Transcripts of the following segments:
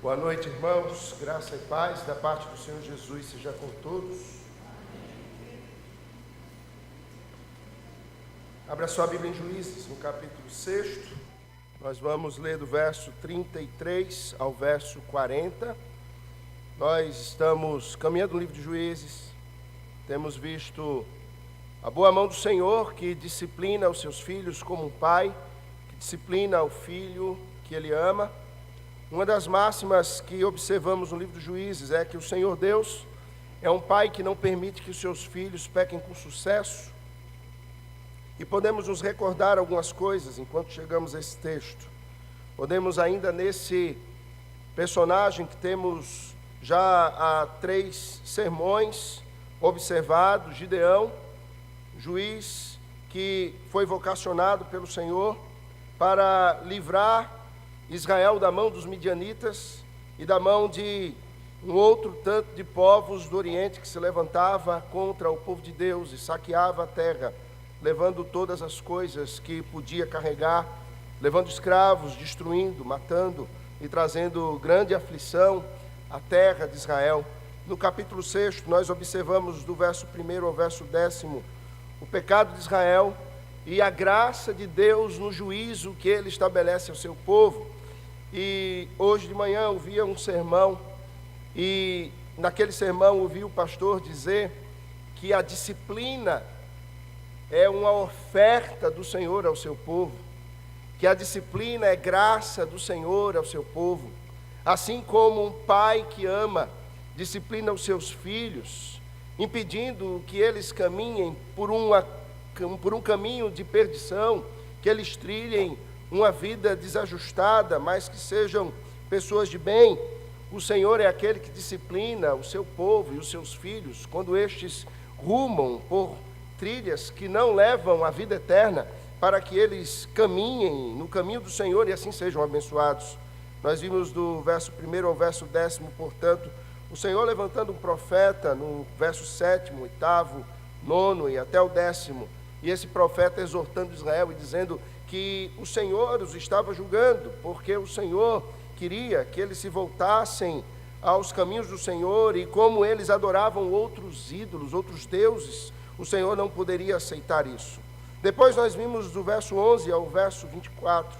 Boa noite, irmãos. Graça e paz da parte do Senhor Jesus seja com todos. Abra sua Bíblia em Juízes, no capítulo 6. Nós vamos ler do verso 33 ao verso 40. Nós estamos caminhando no livro de Juízes. Temos visto a boa mão do Senhor que disciplina os seus filhos como um pai, que disciplina o filho que ele ama. Uma das máximas que observamos no livro dos Juízes é que o Senhor Deus é um pai que não permite que os seus filhos pequem com sucesso. E podemos nos recordar algumas coisas enquanto chegamos a esse texto. Podemos ainda nesse personagem que temos já há 3 sermões observados, Gideão, juiz que foi vocacionado pelo Senhor para livrar Israel da mão dos midianitas e da mão de um outro tanto de povos do Oriente que se levantava contra o povo de Deus e saqueava a terra, levando todas as coisas que podia carregar, levando escravos, destruindo, matando e trazendo grande aflição à terra de Israel. No capítulo 6, nós observamos do verso 1 ao verso 10 o pecado de Israel e a graça de Deus no juízo que ele estabelece ao seu povo. E hoje de manhã eu via um sermão, e naquele sermão ouvi o pastor dizer que a disciplina é uma oferta do Senhor ao seu povo, que a disciplina é graça do Senhor ao seu povo, assim como um pai que ama, disciplina os seus filhos, impedindo que eles caminhem por um caminho de perdição, que eles trilhem uma vida desajustada, mas que sejam pessoas de bem. O Senhor é aquele que disciplina o seu povo e os seus filhos, quando estes rumam por trilhas que não levam à vida eterna, para que eles caminhem no caminho do Senhor e assim sejam abençoados. Nós vimos do verso 1 ao verso 10, portanto, o Senhor levantando um profeta no verso 7, 8º, 9 e até o 10º, e esse profeta exortando Israel e dizendo que o Senhor os estava julgando, porque o Senhor queria que eles se voltassem aos caminhos do Senhor, e como eles adoravam outros ídolos, outros deuses, o Senhor não poderia aceitar isso. Depois nós vimos do verso 11 ao verso 24,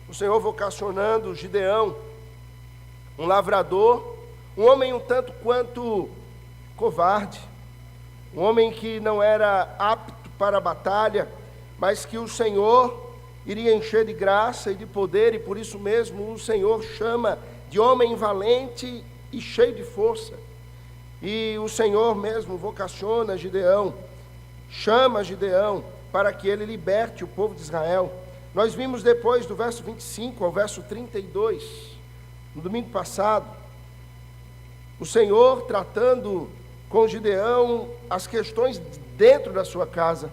o Senhor vocacionando Gideão, um lavrador, um homem um tanto quanto covarde, um homem que não era apto para a batalha, mas que o Senhor iria encher de graça e de poder, e por isso mesmo o Senhor chama de homem valente e cheio de força. E o Senhor mesmo vocaciona Gideão, chama Gideão para que ele liberte o povo de Israel. Nós vimos depois do verso 25 ao verso 32, no domingo passado, o Senhor tratando com Gideão as questões dentro da sua casa,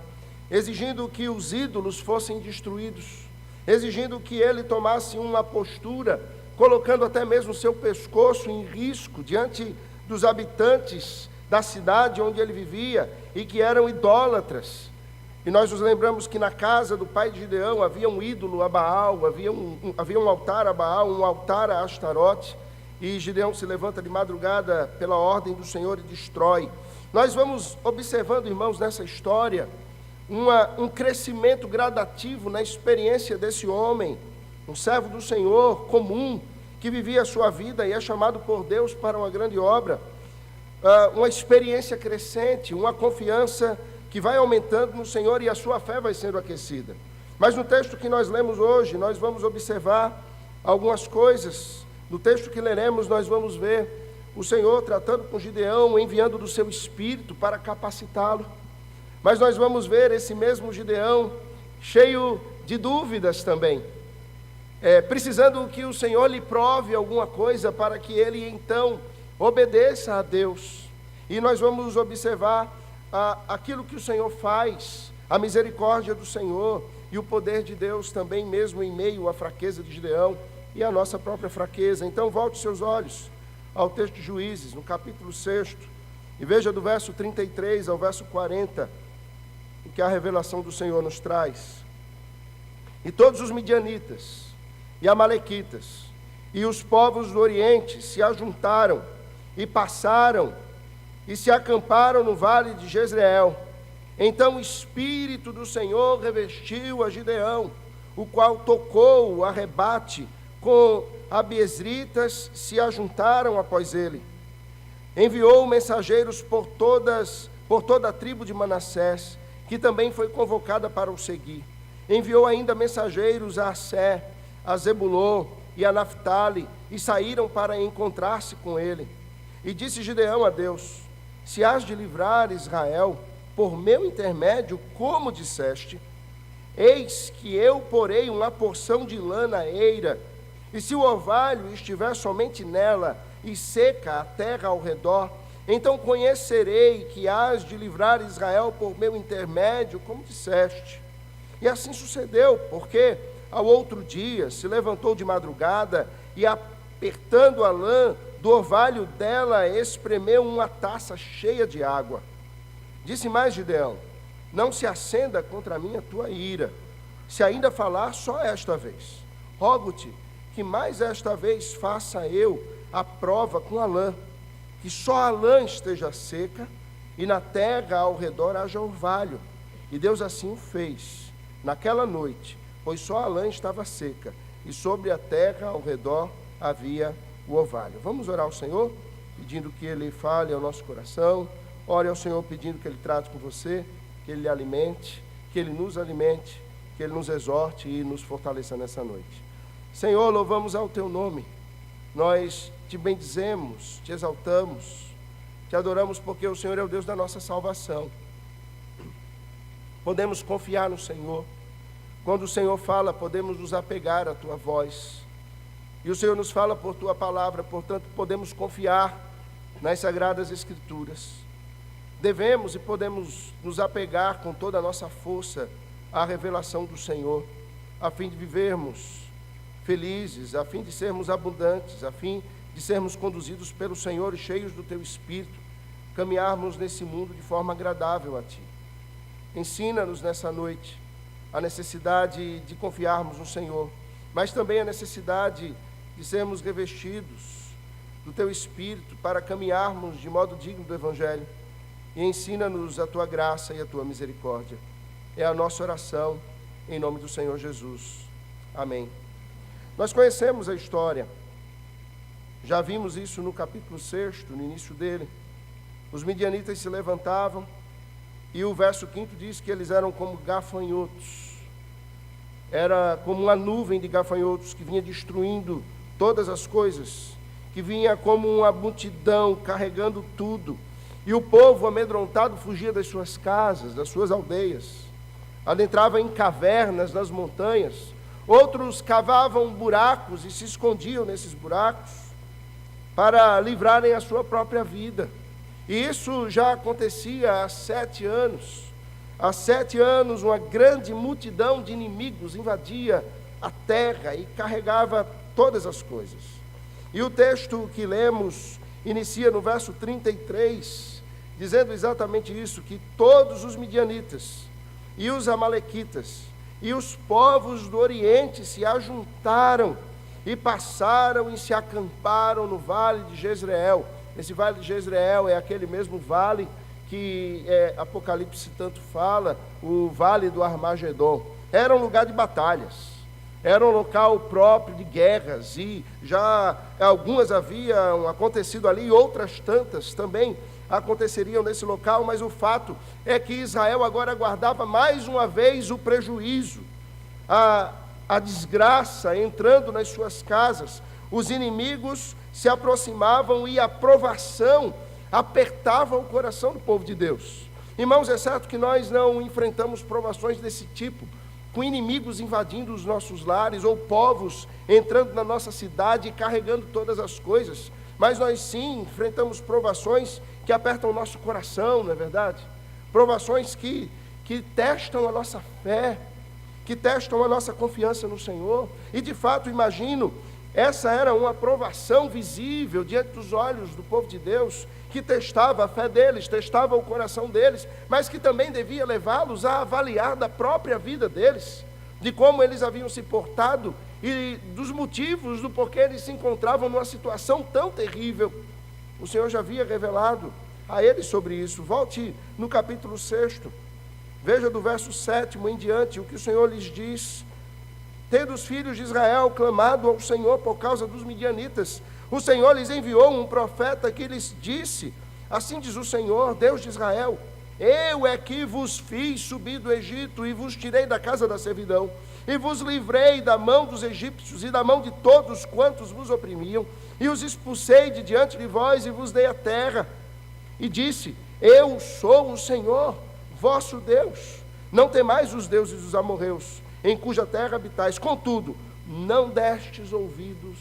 exigindo que os ídolos fossem destruídos, exigindo que ele tomasse uma postura, colocando até mesmo o seu pescoço em risco diante dos habitantes da cidade onde ele vivia e que eram idólatras. E nós nos lembramos que na casa do pai de Gideão havia um ídolo a Baal, havia um altar a Baal, um altar a Astarote, e Gideão se levanta de madrugada pela ordem do Senhor e destrói. Nós vamos observando, irmãos, nessa história, um crescimento gradativo na experiência desse homem, um servo do Senhor comum, que vivia a sua vida e é chamado por Deus para uma grande obra, uma experiência crescente, uma confiança que vai aumentando no Senhor e a sua fé vai sendo aquecida. Mas no texto que nós lemos hoje, nós vamos observar algumas coisas. No texto que leremos, nós vamos ver o Senhor tratando com Gideão, enviando do seu espírito para capacitá-lo. Mas nós vamos ver esse mesmo Gideão cheio de dúvidas também, precisando que o Senhor lhe prove alguma coisa para que ele então obedeça a Deus. E nós vamos observar aquilo que o Senhor faz, a misericórdia do Senhor e o poder de Deus também, mesmo em meio à fraqueza de Gideão e à nossa própria fraqueza. Então volte seus olhos ao texto de Juízes, no capítulo 6, e veja do verso 33 ao verso 40, o que a revelação do Senhor nos traz. E todos os midianitas e amalequitas e os povos do Oriente se ajuntaram e passaram e se acamparam no vale de Jezreel. Então o Espírito do Senhor revestiu a Gideão, o qual tocou o arrebate, com abiezritas se ajuntaram após ele. Enviou mensageiros por toda a tribo de Manassés, que também foi convocada para o seguir. Enviou ainda mensageiros a Assé, a Zebulon e a Naftali, e saíram para encontrar-se com ele. E disse Gideão a Deus: se has de livrar Israel por meu intermédio, como disseste, eis que eu porei uma porção de lã na eira, e se o orvalho estiver somente nela, e seca a terra ao redor, então conhecerei que hás de livrar Israel por meu intermédio, como disseste. E assim sucedeu, porque ao outro dia se levantou de madrugada, e apertando a lã do orvalho dela, espremeu uma taça cheia de água. Disse mais Gideão: não se acenda contra mim a tua ira, se ainda falar só esta vez. Rogo-te que mais esta vez faça eu a prova com a lã, que só a lã esteja seca, e na terra ao redor haja orvalho. E Deus assim o fez naquela noite, pois só a lã estava seca, e sobre a terra ao redor havia o orvalho. Vamos orar ao Senhor, pedindo que Ele fale ao nosso coração. Ore ao Senhor pedindo que Ele trate com você, que Ele lhe alimente, que Ele nos alimente, que Ele nos exorte e nos fortaleça nessa noite. Senhor, louvamos ao Teu nome, nós Te bendizemos, Te exaltamos, Te adoramos porque o Senhor é o Deus da nossa salvação. Podemos confiar no Senhor. Quando o Senhor fala, podemos nos apegar à Tua voz. E o Senhor nos fala por Tua palavra, portanto podemos confiar nas Sagradas Escrituras. Devemos e podemos nos apegar com toda a nossa força à revelação do Senhor, a fim de vivermos felizes, a fim de sermos abundantes, a fim de sermos conduzidos pelo Senhor e cheios do Teu Espírito, caminharmos nesse mundo de forma agradável a Ti. Ensina-nos nessa noite a necessidade de confiarmos no Senhor, mas também a necessidade de sermos revestidos do Teu Espírito para caminharmos de modo digno do Evangelho. E ensina-nos a Tua graça e a Tua misericórdia. É a nossa oração, em nome do Senhor Jesus. Amém. Nós conhecemos a história. Já vimos isso no capítulo 6, no início dele. Os midianitas se levantavam, e o verso 5 diz que eles eram como gafanhotos. Era como uma nuvem de gafanhotos que vinha destruindo todas as coisas, que vinha como uma multidão carregando tudo. E o povo amedrontado fugia das suas casas, das suas aldeias, adentrava em cavernas nas montanhas. Outros cavavam buracos e se escondiam nesses buracos para livrarem a sua própria vida. E isso já acontecia há 7 anos. Há 7 anos, uma grande multidão de inimigos invadia a terra e carregava todas as coisas. E o texto que lemos inicia no verso 33, dizendo exatamente isso, que todos os midianitas e os amalequitas e os povos do Oriente se ajuntaram e passaram e se acamparam no vale de Jezreel. Esse vale de Jezreel é aquele mesmo vale que Apocalipse tanto fala, o vale do Armagedon. Era um lugar de batalhas, era um local próprio de guerras, e já algumas haviam acontecido ali, e outras tantas também aconteceriam nesse local, mas o fato é que Israel agora aguardava mais uma vez o prejuízo, a desgraça entrando nas suas casas. Os inimigos se aproximavam e a provação apertava o coração do povo de Deus. Irmãos, é certo que nós não enfrentamos provações desse tipo, com inimigos invadindo os nossos lares, ou povos entrando na nossa cidade e carregando todas as coisas, mas nós sim enfrentamos provações que apertam o nosso coração, não é verdade? Provações que testam a nossa fé, que testam a nossa confiança no Senhor. E de fato, imagino, essa era uma provação visível diante dos olhos do povo de Deus, que testava a fé deles, testava o coração deles, mas que também devia levá-los a avaliar da própria vida deles, de como eles haviam se portado e dos motivos do porquê eles se encontravam numa situação tão terrível. O Senhor já havia revelado a eles sobre isso. Volte no capítulo 6, veja do verso 7 em diante o que o Senhor lhes diz. Tendo os filhos de Israel clamado ao Senhor por causa dos midianitas, o Senhor lhes enviou um profeta que lhes disse: assim diz o Senhor, Deus de Israel, eu é que vos fiz subir do Egito e vos tirei da casa da servidão, e vos livrei da mão dos egípcios e da mão de todos quantos vos oprimiam, e os expulsei de diante de vós e vos dei a terra. E disse: eu sou o Senhor, vosso Deus. Não temais os deuses dos amorreus, em cuja terra habitais. Contudo, não destes ouvidos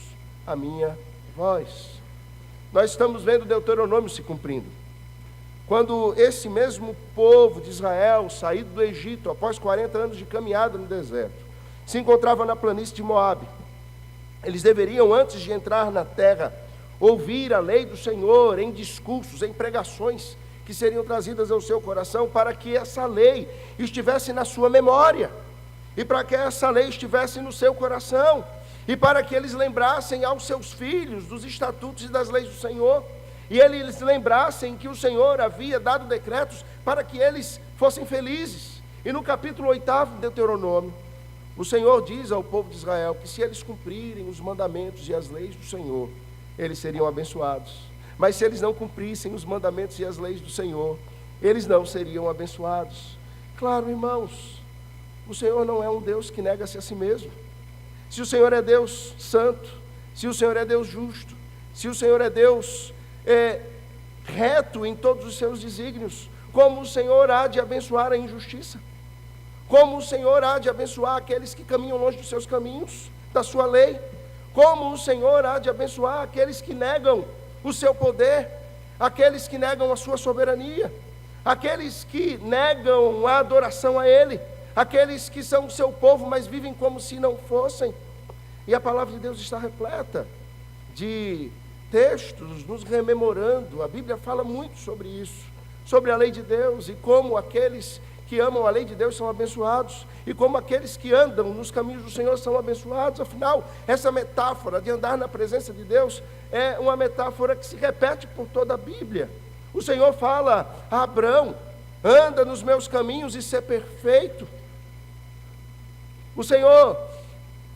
à minha voz. Nós estamos vendo Deuteronômio se cumprindo. Quando esse mesmo povo de Israel, saído do Egito, após 40 anos de caminhada no deserto, se encontrava na planície de Moabe, eles deveriam, antes de entrar na terra, ouvir a lei do Senhor em discursos, em pregações, que seriam trazidas ao seu coração, para que essa lei estivesse na sua memória, e para que essa lei estivesse no seu coração, e para que eles lembrassem aos seus filhos dos estatutos e das leis do Senhor, e eles lembrassem que o Senhor havia dado decretos para que eles fossem felizes. E no capítulo 8 de Deuteronômio, o Senhor diz ao povo de Israel que se eles cumprirem os mandamentos e as leis do Senhor, eles seriam abençoados. Mas se eles não cumprissem os mandamentos e as leis do Senhor, eles não seriam abençoados. Claro, irmãos, o Senhor não é um Deus que nega-se a si mesmo. Se o Senhor é Deus santo, se o Senhor é Deus justo, se o Senhor é Deus reto em todos os seus desígnios, como o Senhor há de abençoar a injustiça? Como o Senhor há de abençoar aqueles que caminham longe dos seus caminhos, da sua lei? Como o Senhor há de abençoar aqueles que negam o seu poder, aqueles que negam a sua soberania, aqueles que negam a adoração a Ele, aqueles que são o seu povo, mas vivem como se não fossem? E a palavra de Deus está repleta de textos nos rememorando. A Bíblia fala muito sobre isso, sobre a lei de Deus, e como aqueles que amam a lei de Deus são abençoados, e como aqueles que andam nos caminhos do Senhor são abençoados. Afinal, essa metáfora de andar na presença de Deus é uma metáfora que se repete por toda a Bíblia. O Senhor fala a Abrão: anda nos meus caminhos e ser perfeito. O Senhor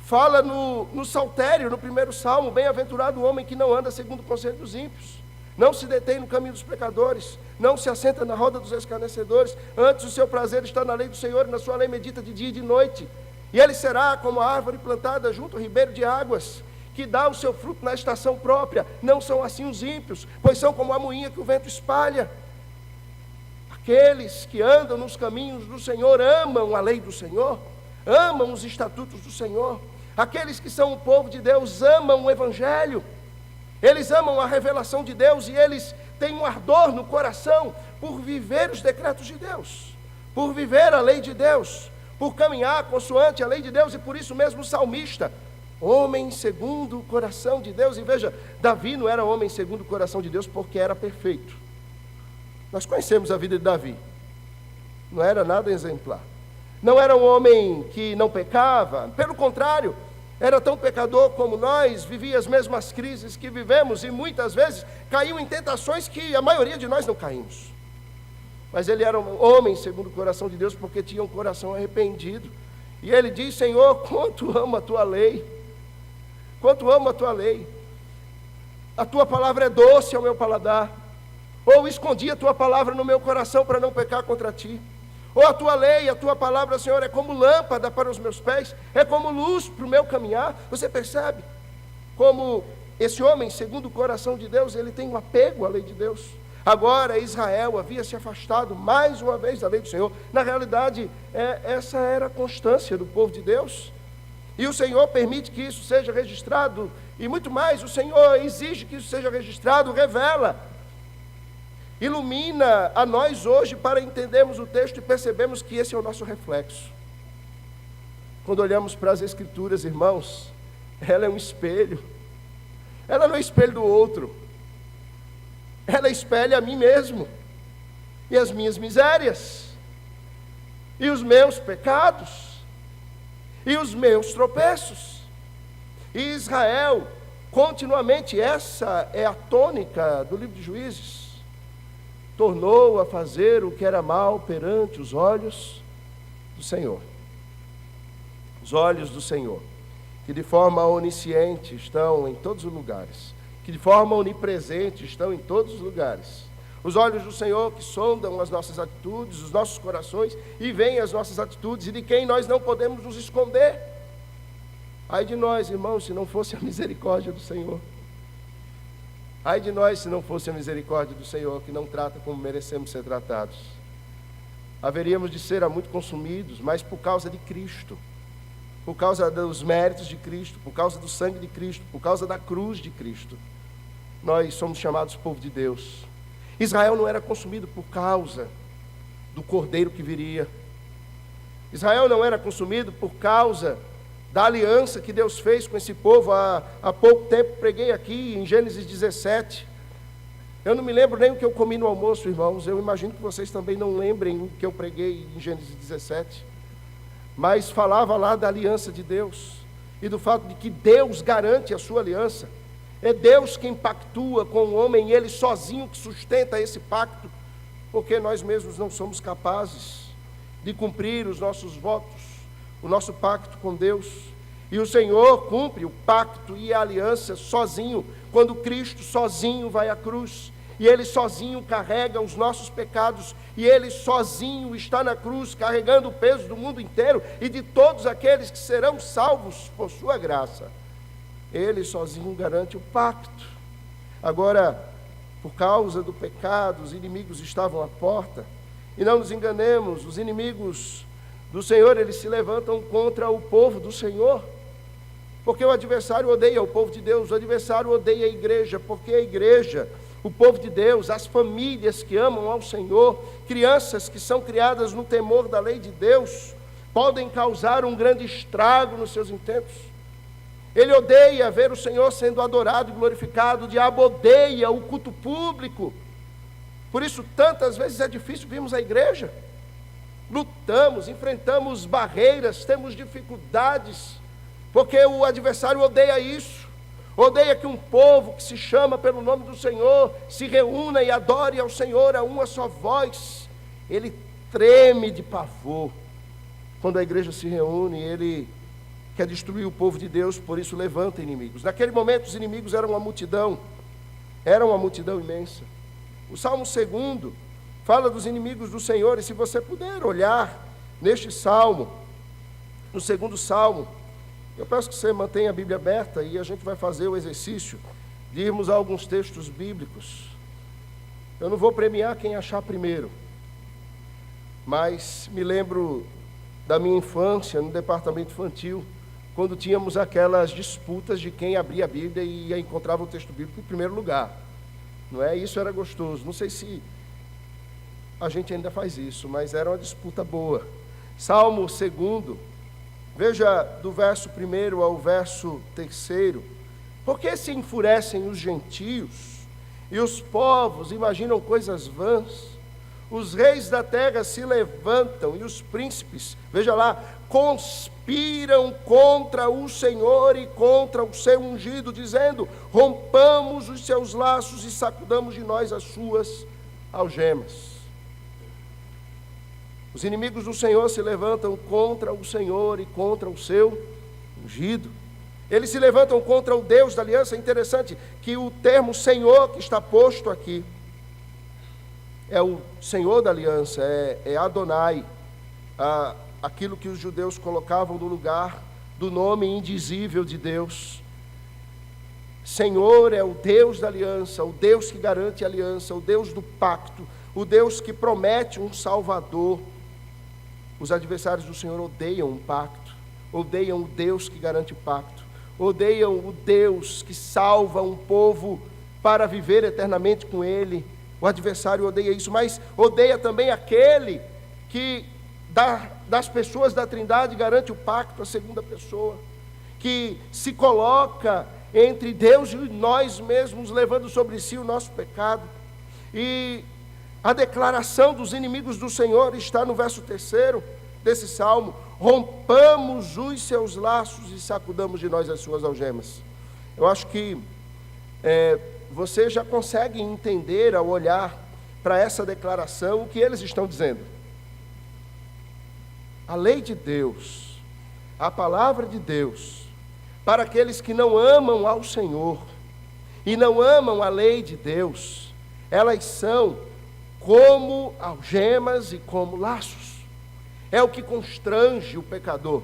fala no Saltério, no primeiro Salmo: bem-aventurado o homem que não anda segundo o conselho dos ímpios, não se detém no caminho dos pecadores, não se assenta na roda dos escarnecedores, antes o seu prazer está na lei do Senhor, e na sua lei medita de dia e de noite. E ele será como a árvore plantada junto ao ribeiro de águas, que dá o seu fruto na estação própria. Não são assim os ímpios, pois são como a moinha que o vento espalha. Aqueles que andam nos caminhos do Senhor amam a lei do Senhor, amam os estatutos do Senhor. Aqueles que são o povo de Deus amam o Evangelho, eles amam a revelação de Deus, e eles têm um ardor no coração por viver os decretos de Deus, por viver a lei de Deus, por caminhar consoante a lei de Deus. E por isso mesmo o salmista, homem segundo o coração de Deus. E veja, Davi não era homem segundo o coração de Deus porque era perfeito. Nós conhecemos a vida de Davi, não era nada exemplar, não era um homem que não pecava, pelo contrário, era tão pecador como nós, vivia as mesmas crises que vivemos, e muitas vezes caiu em tentações que a maioria de nós não caímos. Mas ele era um homem segundo o coração de Deus porque tinha um coração arrependido. E ele diz: Senhor, quanto amo a tua lei, quanto amo a tua lei. A tua palavra é doce ao meu paladar. Ou escondi a tua palavra no meu coração para não pecar contra ti. Ou a tua lei, a tua palavra, Senhor, é como lâmpada para os meus pés, é como luz para o meu caminhar. Você percebe como esse homem, segundo o coração de Deus, ele tem um apego à lei de Deus. Agora Israel havia se afastado mais uma vez da lei do Senhor. Na realidade, essa era a constância do povo de Deus. E o Senhor permite que isso seja registrado, e muito mais, o Senhor exige que isso seja registrado, revela, ilumina a nós hoje para entendermos o texto e percebemos que esse é o nosso reflexo. Quando olhamos para as Escrituras, irmãos, ela é um espelho. Ela não é espelho do outro, ela espelha a mim mesmo, e as minhas misérias, e os meus pecados, e os meus tropeços. E Israel, continuamente, essa é a tônica do livro de Juízes, tornou a fazer o que era mal perante os olhos do Senhor. Os olhos do Senhor, que de forma onisciente estão em todos os lugares, que de forma onipresente estão em todos os lugares. Os olhos do Senhor que sondam as nossas atitudes, os nossos corações, e veem as nossas atitudes, e de quem nós não podemos nos esconder. Ai de nós, irmãos, se não fosse a misericórdia do Senhor. Ai de nós, se não fosse a misericórdia do Senhor, que não trata como merecemos ser tratados. Haveríamos de ser muito consumidos, mas por causa de Cristo, por causa dos méritos de Cristo, por causa do sangue de Cristo, por causa da cruz de Cristo, nós somos chamados povo de Deus. Israel não era consumido por causa do cordeiro que viria. Israel não era consumido por causa da aliança que Deus fez com esse povo. Há pouco tempo preguei aqui em Gênesis 17. Eu não me lembro nem o que eu comi no almoço, irmãos. Eu imagino que vocês também não lembrem o que eu preguei em Gênesis 17. Mas falava lá da aliança de Deus e do fato de que Deus garante a sua aliança. É Deus quem pactua com o homem, e Ele sozinho que sustenta esse pacto, porque nós mesmos não somos capazes de cumprir os nossos votos, o nosso pacto com Deus. E o Senhor cumpre o pacto e a aliança sozinho, quando Cristo sozinho vai à cruz. E Ele sozinho carrega os nossos pecados, e Ele sozinho está na cruz, carregando o peso do mundo inteiro e de todos aqueles que serão salvos por sua graça. Ele sozinho garante o pacto. Agora, por causa do pecado, os inimigos estavam à porta. E não nos enganemos, os inimigos do Senhor, eles se levantam contra o povo do Senhor, porque o adversário odeia o povo de Deus, o adversário odeia a igreja, porque a igreja, o povo de Deus, as famílias que amam ao Senhor, crianças que são criadas no temor da lei de Deus, podem causar um grande estrago nos seus intentos. Ele odeia ver o Senhor sendo adorado e glorificado, o diabo odeia o culto público. Por isso, tantas vezes é difícil virmos à igreja. Lutamos, enfrentamos barreiras, temos dificuldades, porque o adversário odeia isso. Odeia que um povo que se chama pelo nome do Senhor se reúna e adore ao Senhor a uma só voz. Ele treme de pavor quando a igreja se reúne. Ele quer destruir o povo de Deus, por isso levanta inimigos. Naquele momento os inimigos eram uma multidão imensa. O Salmo 2 fala dos inimigos do Senhor, e se você puder olhar neste Salmo, no 2º Salmo, eu peço que você mantenha a Bíblia aberta e a gente vai fazer o exercício de irmos a alguns textos bíblicos. Eu não vou premiar quem achar primeiro, mas me lembro da minha infância no departamento infantil, quando tínhamos aquelas disputas de quem abria a Bíblia e encontrava o texto bíblico em primeiro lugar. Não é? Isso era gostoso. Não sei se a gente ainda faz isso, mas era uma disputa boa. Salmo 2, veja do verso 1 ao verso 3. Por que se enfurecem os gentios e os povos imaginam coisas vãs? Os reis da terra se levantam e os príncipes, veja lá, conspiram contra o Senhor e contra o seu ungido, dizendo: rompamos os seus laços e sacudamos de nós as suas algemas. Os inimigos do Senhor se levantam contra o Senhor e contra o seu ungido. Eles se levantam contra o Deus da aliança. É interessante que o termo Senhor que está posto aqui é o Senhor da aliança, é Adonai, aquilo que os judeus colocavam no lugar do nome indizível de Deus. Senhor é o Deus da aliança, o Deus que garante a aliança, o Deus do pacto, o Deus que promete um Salvador. Os adversários do Senhor odeiam um pacto, odeiam o Deus que garante o pacto, odeiam o Deus que salva um povo para viver eternamente com Ele. O adversário odeia isso, mas odeia também aquele que das pessoas da Trindade garante o pacto, a segunda pessoa, que se coloca entre Deus e nós mesmos, levando sobre si o nosso pecado. E a declaração dos inimigos do Senhor está no verso 3 desse salmo: rompamos os seus laços e sacudamos de nós as suas algemas. Eu acho que você já consegue entender ao olhar para essa declaração o que eles estão dizendo. A lei de Deus, a palavra de Deus, para aqueles que não amam ao Senhor e não amam a lei de Deus, elas são como algemas e como laços. É o que constrange o pecador.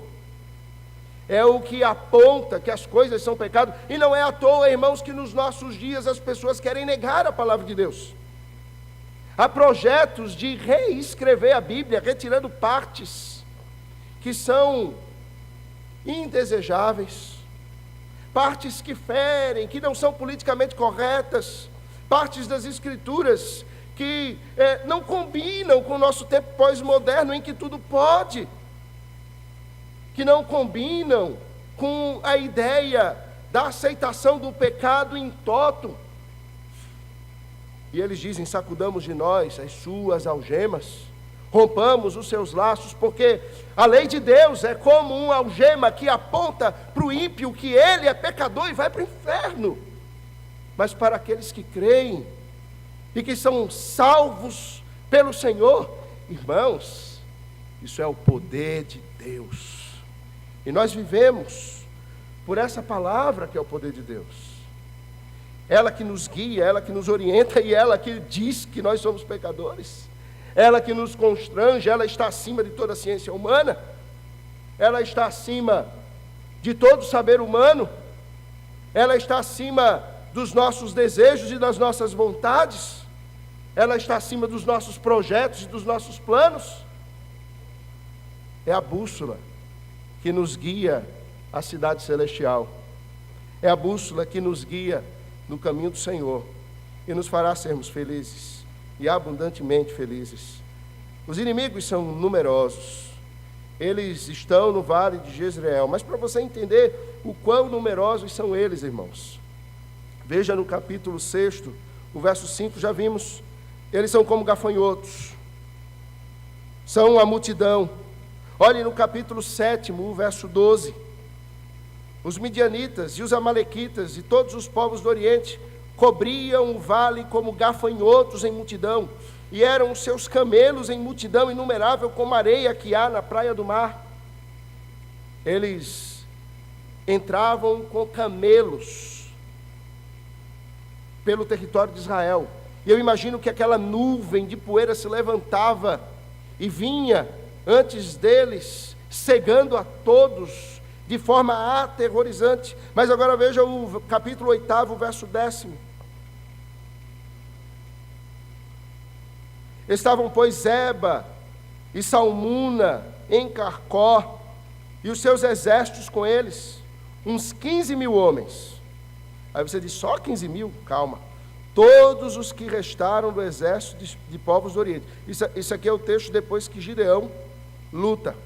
É o que aponta que as coisas são pecado. E não é à toa, irmãos, que nos nossos dias as pessoas querem negar a palavra de Deus. Há projetos de reescrever a Bíblia, retirando partes que são indesejáveis, partes que ferem, que não são politicamente corretas, partes das Escrituras que não combinam com o nosso tempo pós-moderno, em que tudo pode, que não combinam com a ideia da aceitação do pecado in toto. E eles dizem: sacudamos de nós as suas algemas, rompamos os seus laços, porque a lei de Deus é como uma algema que aponta para o ímpio que ele é pecador e vai para o inferno. Mas para aqueles que creem e que são salvos pelo Senhor, irmãos, isso é o poder de Deus. E nós vivemos por essa palavra que é o poder de Deus. Ela que nos guia, ela que nos orienta e ela que diz que nós somos pecadores. Ela que nos constrange, ela está acima de toda a ciência humana. Ela está acima de todo saber humano. Ela está acima dos nossos desejos e das nossas vontades. Ela está acima dos nossos projetos e dos nossos planos. É a bússola que nos guia à cidade celestial. É a bússola que nos guia no caminho do Senhor e nos fará sermos felizes e abundantemente felizes. Os inimigos são numerosos. Eles estão no vale de Jezreel. Mas para você entender o quão numerosos são eles, irmãos, veja no capítulo 6, o verso 5, já vimos. Eles são como gafanhotos, são a multidão. Olhe no capítulo 7, o verso 12. Os midianitas e os amalequitas e todos os povos do Oriente cobriam o vale como gafanhotos em multidão, e eram os seus camelos em multidão inumerável como a areia que há na praia do mar. Eles entravam com camelos pelo território de Israel. E eu imagino que aquela nuvem de poeira se levantava e vinha antes deles, cegando a todos de forma aterrorizante. Mas agora veja o capítulo 8, verso 10. Estavam, pois, Zeba e Salmuna em Carcó, e os seus exércitos com eles, uns 15.000 homens. Aí você diz: só 15.000? Calma. Todos os que restaram do exército de povos do Oriente. Isso aqui é o texto depois que Gideão luta.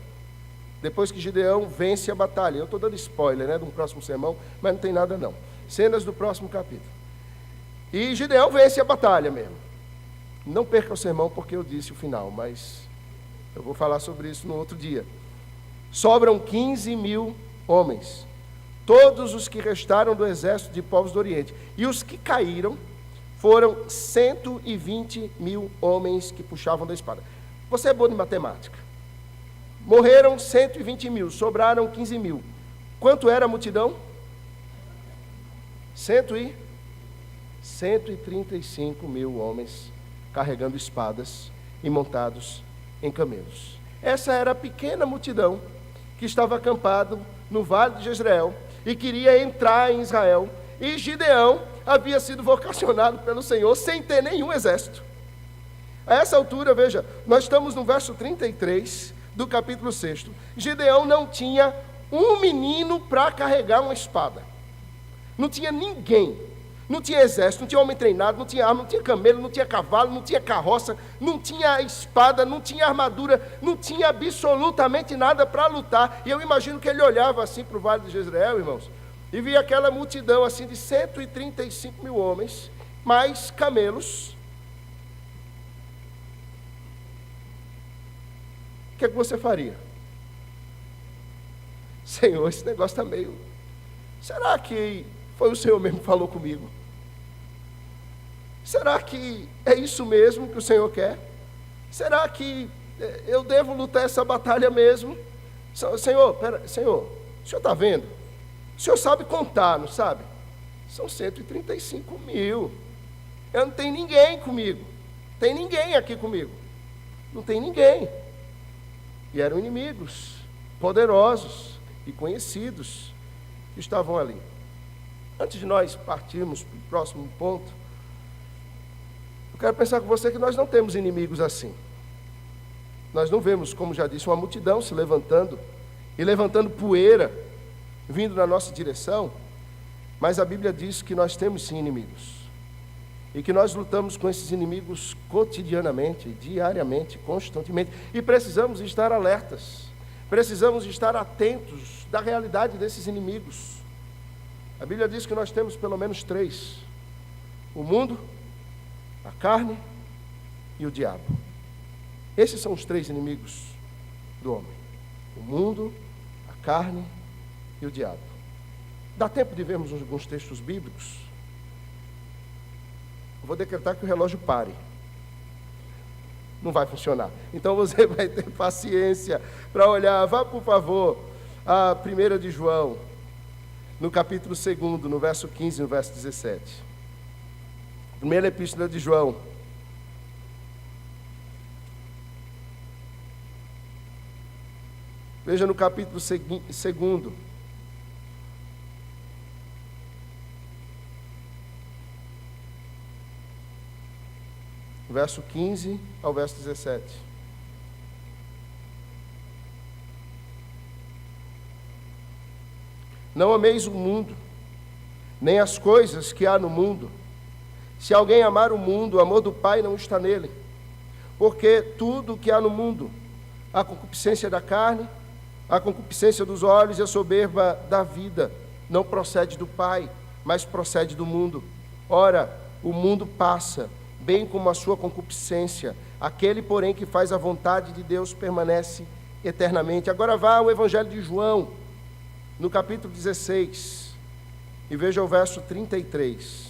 Depois que Gideão vence a batalha. Eu estou dando spoiler, né, de um próximo sermão, mas não tem nada não. Cenas do próximo capítulo. E Gideão vence a batalha mesmo. Não perca o sermão porque eu disse o final, mas eu vou falar sobre isso no outro dia. Sobram 15.000 homens. Todos os que restaram do exército de povos do Oriente. E os que caíram foram 120.000 homens que puxavam da espada. Você é bom de matemática. Morreram 120.000, sobraram 15.000. Quanto era a multidão? 135.000 homens carregando espadas e montados em camelos. Essa era a pequena multidão que estava acampado no vale de Jezreel e queria entrar em Israel. E Gideão havia sido vocacionado pelo Senhor sem ter nenhum exército. A essa altura, veja, nós estamos no verso 33 do capítulo 6. Gideão não tinha um menino para carregar uma espada. Não tinha ninguém. Não tinha exército, não tinha homem treinado, não tinha arma, não tinha camelo, não tinha cavalo, não tinha carroça, não tinha espada, não tinha armadura, não tinha absolutamente nada para lutar. E eu imagino que ele olhava assim para o vale de Jezreel, irmãos, e via aquela multidão assim de 135.000 homens, mais camelos. O que é que você faria? Senhor, esse negócio está meio... Será que foi o Senhor mesmo que falou comigo? Será que é isso mesmo que o Senhor quer? Será que eu devo lutar essa batalha mesmo? Senhor, Senhor, o Senhor está vendo? O Senhor sabe contar, não sabe? São 135 mil. Eu não tenho ninguém comigo. Tem ninguém aqui comigo. Não tem ninguém. E eram inimigos, poderosos e conhecidos que estavam ali. Antes de nós partirmos para o próximo ponto, eu quero pensar com você que nós não temos inimigos assim. Nós não vemos, como já disse, uma multidão se levantando e levantando poeira, vindo na nossa direção, mas a Bíblia diz que nós temos sim inimigos. E que nós lutamos com esses inimigos cotidianamente, diariamente, constantemente. E precisamos estar alertas, precisamos estar atentos da realidade desses inimigos. A Bíblia diz que nós temos pelo menos 3: o mundo, a carne e o diabo. Esses são os 3 inimigos do homem: o mundo, a carne e o diabo. Dá tempo de vermos alguns textos bíblicos? Eu vou decretar que o relógio pare. Não vai funcionar. Então você vai ter paciência para olhar. Vá, por favor, a 1 de João, no capítulo 2, no verso 15 e no verso 17. Primeira epístola de João. Veja no capítulo 2. Verso 15 ao verso 17. Não ameis o mundo, nem as coisas que há no mundo. Se alguém amar o mundo, o amor do Pai não está nele. Porque tudo o que há no mundo, a concupiscência da carne, a concupiscência dos olhos e a soberba da vida, não procede do Pai, mas procede do mundo. Ora, o mundo passa, bem como a sua concupiscência. Aquele, porém, que faz a vontade de Deus permanece eternamente. Agora vá ao Evangelho de João, no capítulo 16, e veja o verso 33.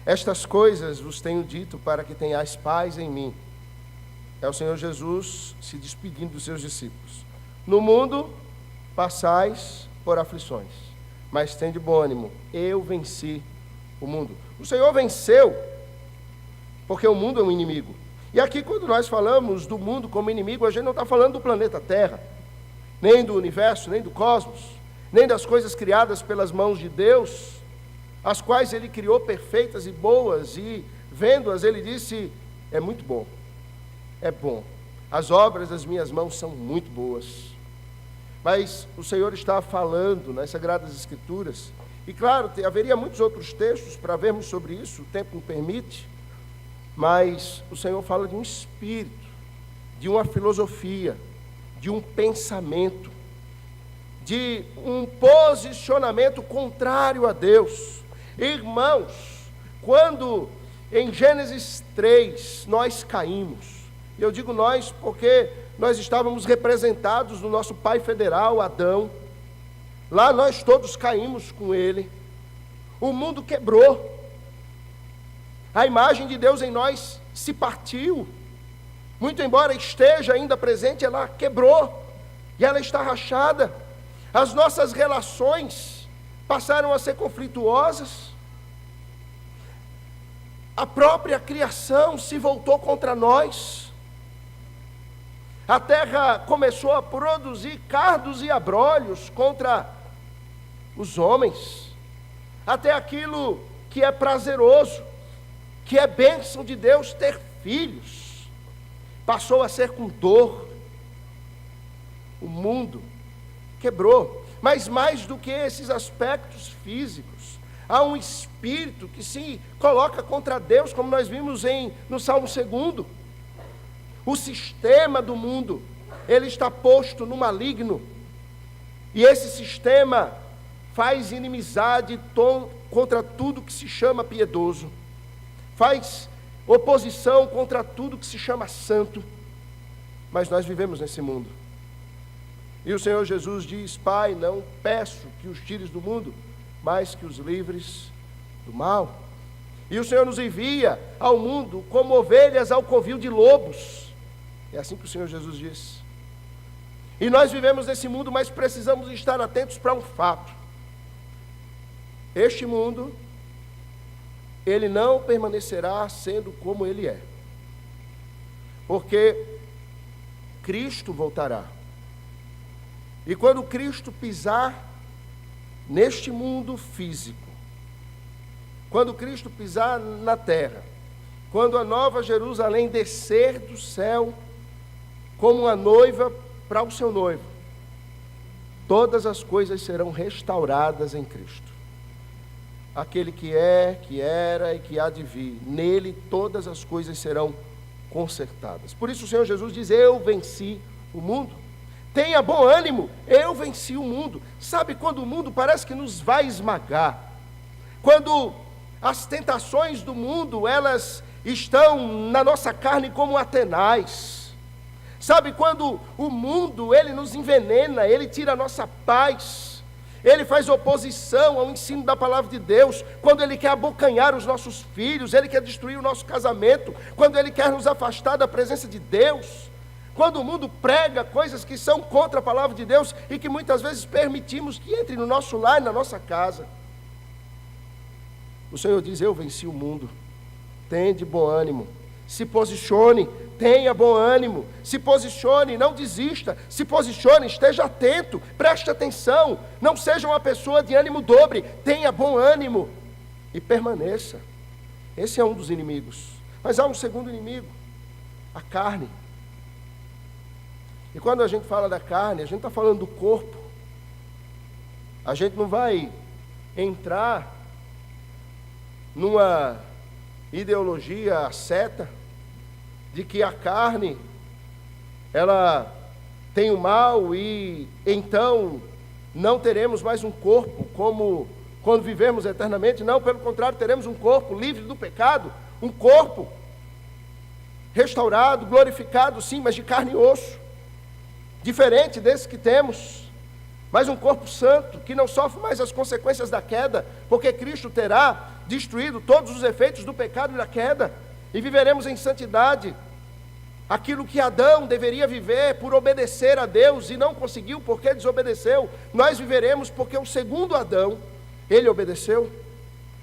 Estas coisas vos tenho dito para que tenhais paz em mim. É o Senhor Jesus se despedindo dos seus discípulos. No mundo passais por aflições, mas tende bom ânimo, eu venci o mundo. O Senhor venceu, porque o mundo é um inimigo. E aqui, quando nós falamos do mundo como inimigo, a gente não está falando do planeta Terra, nem do universo, nem do cosmos, nem das coisas criadas pelas mãos de Deus, as quais Ele criou perfeitas e boas, e vendo-as, Ele disse, é muito bom. É bom. As obras das minhas mãos são muito boas. Mas o Senhor está falando nas Sagradas Escrituras, e claro, haveria muitos outros textos para vermos sobre isso, o tempo não permite, mas o Senhor fala de um espírito, de uma filosofia, de um pensamento, de um posicionamento contrário a Deus. Irmãos, quando em Gênesis 3 nós caímos, eu digo nós porque nós estávamos representados no nosso pai federal, Adão. Lá nós todos caímos com ele. O mundo quebrou. A imagem de Deus em nós se partiu. Muito embora esteja ainda presente, ela quebrou. E ela está rachada. As nossas relações passaram a ser conflituosas. A própria criação se voltou contra nós. A terra começou a produzir cardos e abrolhos contra os homens. Até aquilo que é prazeroso, que é bênção de Deus ter filhos, passou a ser com dor. O mundo quebrou. Mas mais do que esses aspectos físicos, há um espírito que se coloca contra Deus, como nós vimos no Salmo 2. O sistema do mundo, ele está posto no maligno. E esse sistema faz inimizade contra tudo que se chama piedoso, faz oposição contra tudo que se chama santo. Mas nós vivemos nesse mundo. E o Senhor Jesus diz: Pai, não peço que os tires do mundo, mas que os livres do mal. E o Senhor nos envia ao mundo como ovelhas ao covil de lobos. É assim que o Senhor Jesus diz. E nós vivemos nesse mundo, mas precisamos estar atentos para um fato. Este mundo, ele não permanecerá sendo como ele é. Porque Cristo voltará. E quando Cristo pisar neste mundo físico, quando Cristo pisar na terra, quando a nova Jerusalém descer do céu como uma noiva para o seu noivo, todas as coisas serão restauradas em Cristo. Aquele que é, que era e que há de vir, nele todas as coisas serão consertadas. Por isso o Senhor Jesus diz: eu venci o mundo. Tenha bom ânimo, eu venci o mundo. Sabe quando o mundo parece que nos vai esmagar? Quando as tentações do mundo, elas estão na nossa carne como atenaz. Sabe quando o mundo, ele nos envenena, ele tira a nossa paz, ele faz oposição ao ensino da palavra de Deus, quando ele quer abocanhar os nossos filhos, ele quer destruir o nosso casamento, quando ele quer nos afastar da presença de Deus, quando o mundo prega coisas que são contra a palavra de Deus e que muitas vezes permitimos que entre no nosso lar e na nossa casa. O Senhor diz: eu venci o mundo. Tende bom ânimo. Se posicione, tenha bom ânimo. Se posicione, não desista. Se posicione, esteja atento, preste atenção. Não seja uma pessoa de ânimo dobre. Tenha bom ânimo e permaneça. Esse é um dos inimigos. Mas há um segundo inimigo: a carne. E quando a gente fala da carne, a gente está falando do corpo. A gente não vai entrar numa ideologia seta de que a carne, ela tem o mal e então não teremos mais um corpo como quando vivemos eternamente. Não, pelo contrário, teremos um corpo livre do pecado, um corpo restaurado, glorificado, sim, mas de carne e osso. Diferente desse que temos, mas um corpo santo, que não sofre mais as consequências da queda, porque Cristo terá destruído todos os efeitos do pecado e da queda, e viveremos em santidade. Aquilo que Adão deveria viver por obedecer a Deus e não conseguiu porque desobedeceu, nós viveremos porque o segundo Adão, ele obedeceu,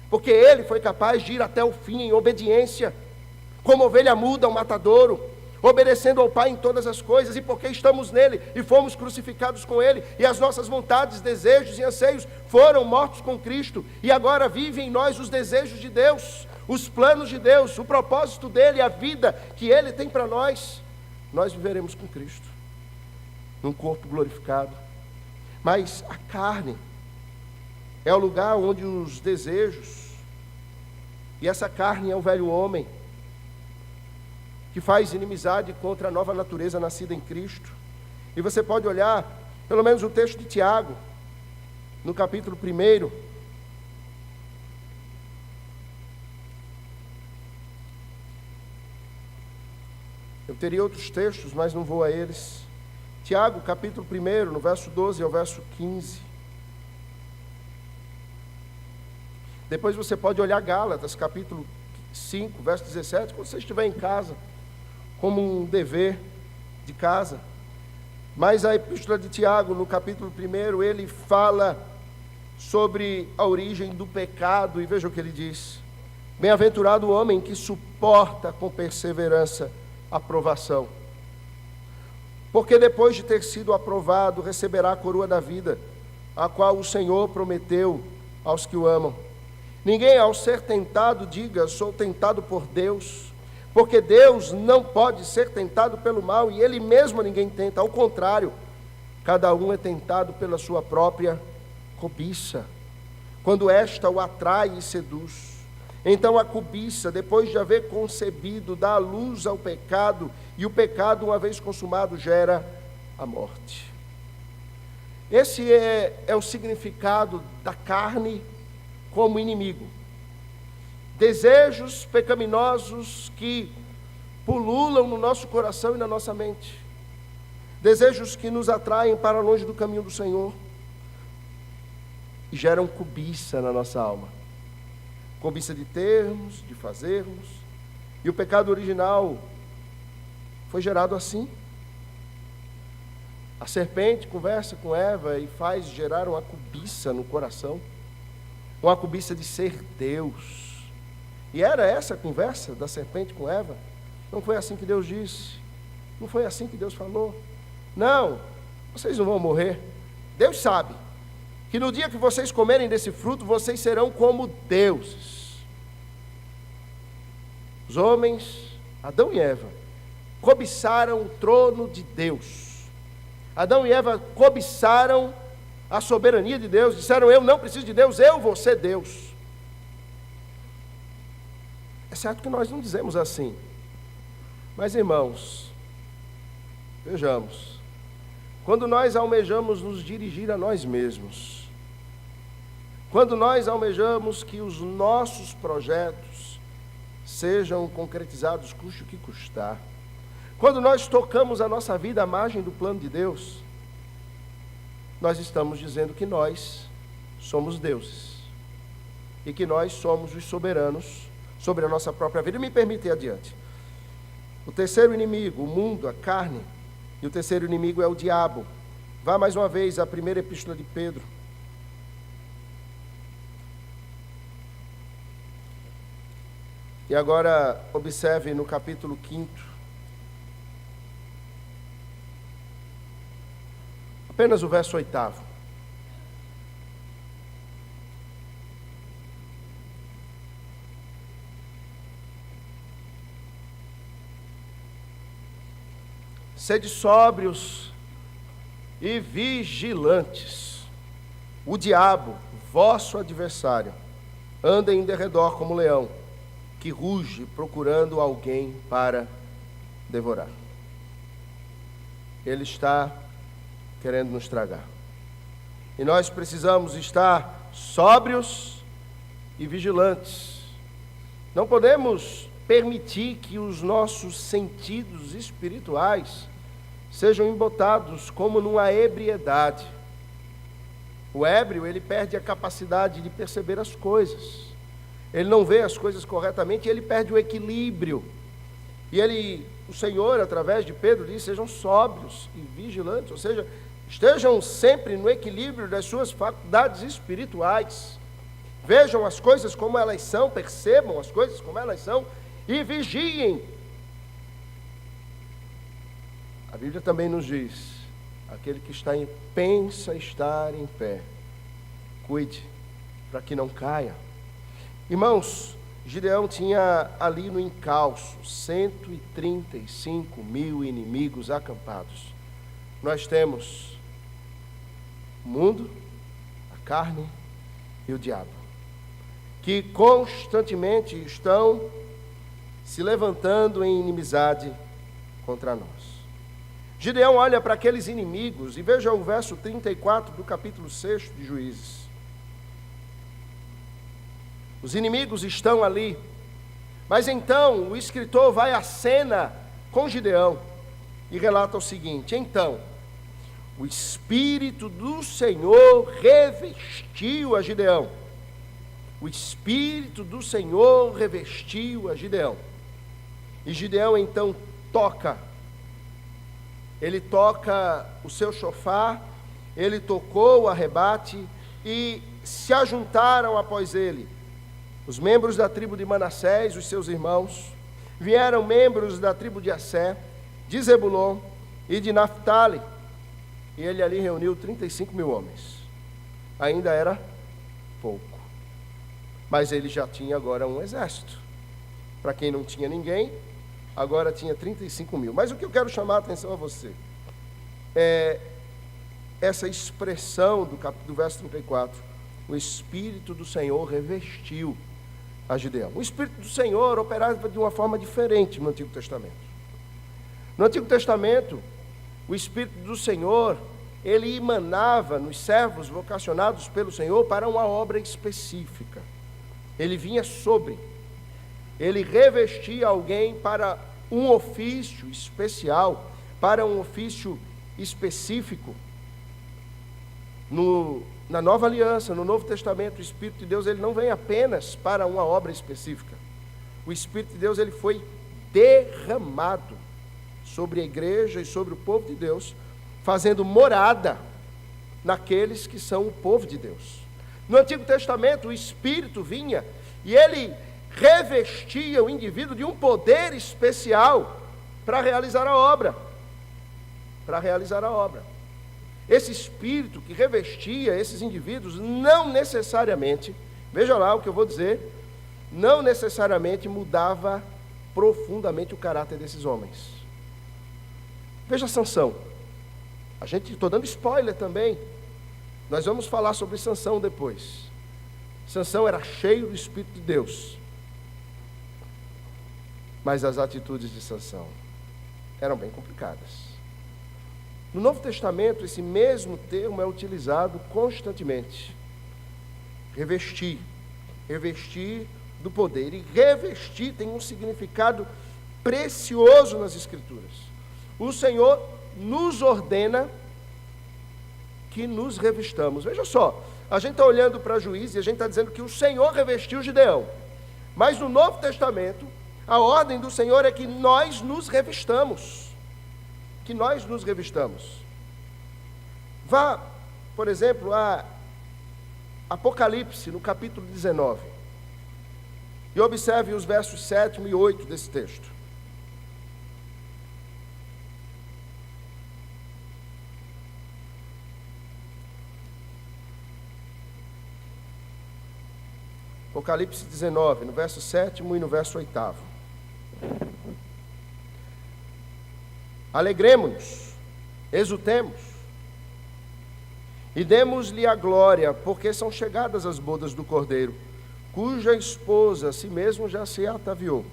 porque ele foi capaz de ir até o fim em obediência, como ovelha muda ao matadouro, obedecendo ao Pai em todas as coisas, e porque estamos nele e fomos crucificados com ele, e as nossas vontades, desejos e anseios foram mortos com Cristo, e agora vivem em nós os desejos de Deus, os planos de Deus, o propósito dele, a vida que ele tem para nós. Nós viveremos com Cristo num corpo glorificado. Mas a carne é o lugar onde os desejos, e essa carne é o velho homem que faz inimizade contra a nova natureza nascida em Cristo. E você pode olhar, pelo menos o texto de Tiago, no capítulo 1. Eu teria outros textos, mas não vou a eles. Tiago, capítulo 1, no verso 12 ao verso 15. Depois você pode olhar Gálatas, capítulo 5, verso 17, quando você estiver em casa, como um dever de casa. Mas a epístola de Tiago, no capítulo 1, ele fala sobre a origem do pecado, e veja o que ele diz: bem-aventurado o homem que suporta com perseverança a provação, porque depois de ter sido aprovado, receberá a coroa da vida, a qual o Senhor prometeu aos que o amam. Ninguém, ao ser tentado, diga: sou tentado por Deus, porque Deus não pode ser tentado pelo mal, e Ele mesmo ninguém tenta. Ao contrário, cada um é tentado pela sua própria cobiça, quando esta o atrai e seduz. Então a cobiça, depois de haver concebido, dá luz ao pecado, e o pecado, uma vez consumado, gera a morte. Esse é o significado da carne como inimigo. Desejos pecaminosos que pululam no nosso coração e na nossa mente. Desejos que nos atraem para longe do caminho do Senhor e geram cobiça na nossa alma. Cobiça de termos, de fazermos. E o pecado original foi gerado assim. A serpente conversa com Eva e faz gerar uma cobiça no coração. Uma cobiça de ser Deus. E era essa a conversa da serpente com Eva? Não foi assim que Deus disse. Não foi assim que Deus falou. Não, vocês não vão morrer. Deus sabe que no dia que vocês comerem desse fruto, vocês serão como deuses. Os homens, Adão e Eva, cobiçaram o trono de Deus. Adão e Eva cobiçaram a soberania de Deus. Disseram, eu não preciso de Deus, eu vou ser Deus. É certo que nós não dizemos assim. Mas, irmãos, vejamos. Quando nós almejamos nos dirigir a nós mesmos, quando nós almejamos que os nossos projetos sejam concretizados, custe o que custar, quando nós tocamos a nossa vida à margem do plano de Deus, nós estamos dizendo que nós somos deuses e que nós somos os soberanos sobre a nossa própria vida. Me permita ir adiante. O terceiro inimigo, o mundo, a carne, e o terceiro inimigo é o diabo. Vá mais uma vez à primeira epístola de Pedro. E agora observe no capítulo 5. Apenas o verso 8. Sede sóbrios e vigilantes. O diabo, vosso adversário, anda em derredor como leão, que ruge procurando alguém para devorar. Ele está querendo nos tragar. E nós precisamos estar sóbrios e vigilantes. Não podemos permitir que os nossos sentidos espirituais sejam embotados como numa ebriedade. O ébrio, ele perde a capacidade de perceber as coisas. Ele não vê as coisas corretamente e ele perde o equilíbrio. E o Senhor, através de Pedro, diz, sejam sóbrios e vigilantes, ou seja, estejam sempre no equilíbrio das suas faculdades espirituais. Vejam as coisas como elas são, percebam as coisas como elas são e vigiem. A Bíblia também nos diz, aquele que pensa estar em pé, cuide para que não caia. Irmãos, Gideão tinha ali no encalço 135 mil inimigos acampados. Nós temos o mundo, a carne e o diabo, que constantemente estão se levantando em inimizade contra nós. Gideão olha para aqueles inimigos e veja o verso 34 do capítulo 6 de Juízes. Os inimigos estão ali, mas então o escritor vai à cena com Gideão e relata o seguinte: então, o Espírito do Senhor revestiu a Gideão. O Espírito do Senhor revestiu a Gideão. E Gideão então ele toca o seu chofar, ele tocou o arrebate e se ajuntaram após ele os membros da tribo de Manassés, os seus irmãos, vieram membros da tribo de Assé, de Zebulon e de Naftali, e ele ali reuniu 35 mil homens. Ainda era pouco, mas ele já tinha agora um exército. Para quem não tinha ninguém, agora tinha 35 mil. Mas o que eu quero chamar a atenção a você é essa expressão do verso 34. O Espírito do Senhor revestiu a Gideão. O Espírito do Senhor operava de uma forma diferente no Antigo Testamento. No Antigo Testamento, o Espírito do Senhor, ele emanava nos servos vocacionados pelo Senhor para uma obra específica. Ele vinha sobre, ele revestia alguém para um ofício especial, para um ofício específico. Na Nova Aliança, no Novo Testamento, o Espírito de Deus ele não vem apenas para uma obra específica. O Espírito de Deus ele foi derramado sobre a igreja e sobre o povo de Deus, fazendo morada naqueles que são o povo de Deus. No Antigo Testamento, o Espírito vinha e ele revestia o indivíduo de um poder especial para realizar a obra. Para realizar a obra. Esse Espírito que revestia esses indivíduos não necessariamente, veja lá o que eu vou dizer, não necessariamente mudava profundamente o caráter desses homens. Veja Sansão. Estou dando spoiler também. Nós vamos falar sobre Sansão depois. Sansão era cheio do Espírito de Deus. Mas as atitudes de Sansão eram bem complicadas. No Novo Testamento, esse mesmo termo é utilizado constantemente. Revestir do poder. E revestir tem um significado precioso nas Escrituras. O Senhor nos ordena que nos revistamos. Veja só, a gente está olhando para Juízes e a gente está dizendo que o Senhor revestiu Gideão. Mas no Novo Testamento, a ordem do Senhor é que nós nos revistamos. Que nós nos revistamos. Vá, por exemplo, a Apocalipse, no capítulo 19. E observe os versos 7 e 8 desse texto. Apocalipse 19, no verso 7 e no verso 8. Alegremo-nos, exultemos, e demos-lhe a glória, porque são chegadas as bodas do Cordeiro, cuja esposa a si mesmo já se ataviou,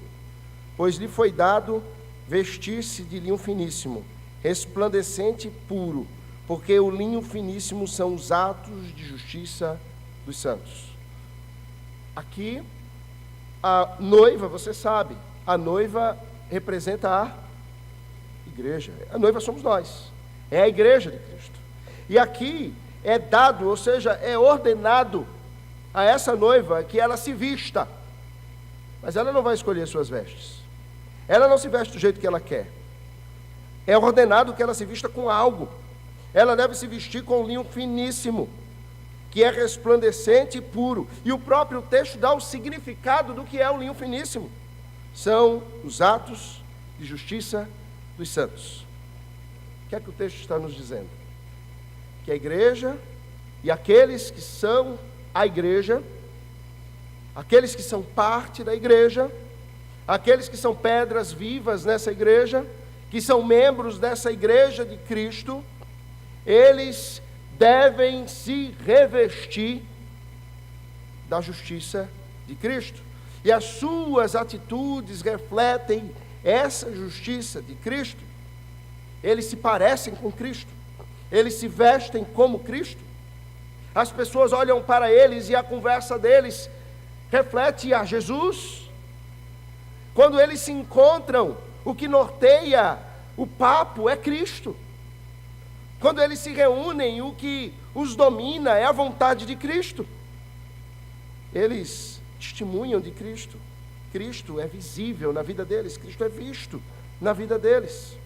pois lhe foi dado vestir-se de linho finíssimo, resplandecente e puro, porque o linho finíssimo são os atos de justiça dos santos. Aqui, a noiva, você sabe, a noiva representa a igreja. A noiva somos nós. É a igreja de Cristo. E aqui é dado, ou seja, é ordenado a essa noiva que ela se vista. Mas ela não vai escolher suas vestes. Ela não se veste do jeito que ela quer. É ordenado que ela se vista com algo. Ela deve se vestir com um linho finíssimo, que é resplandecente e puro. E o próprio texto dá o significado do que é o linho finíssimo. São os atos de justiça dos santos. O que é que o texto está nos dizendo? Que a igreja e aqueles que são a igreja, aqueles que são parte da igreja, aqueles que são pedras vivas nessa igreja, que são membros dessa igreja de Cristo, eles devem se revestir da justiça de Cristo. E as suas atitudes refletem essa justiça de Cristo. Eles se parecem com Cristo. Eles se vestem como Cristo. As pessoas olham para eles e a conversa deles reflete a Jesus. Quando eles se encontram, o que norteia o papo é Cristo. Quando eles se reúnem, o que os domina é a vontade de Cristo. Eles testemunham de Cristo. Cristo é visível na vida deles, Cristo é visto na vida deles.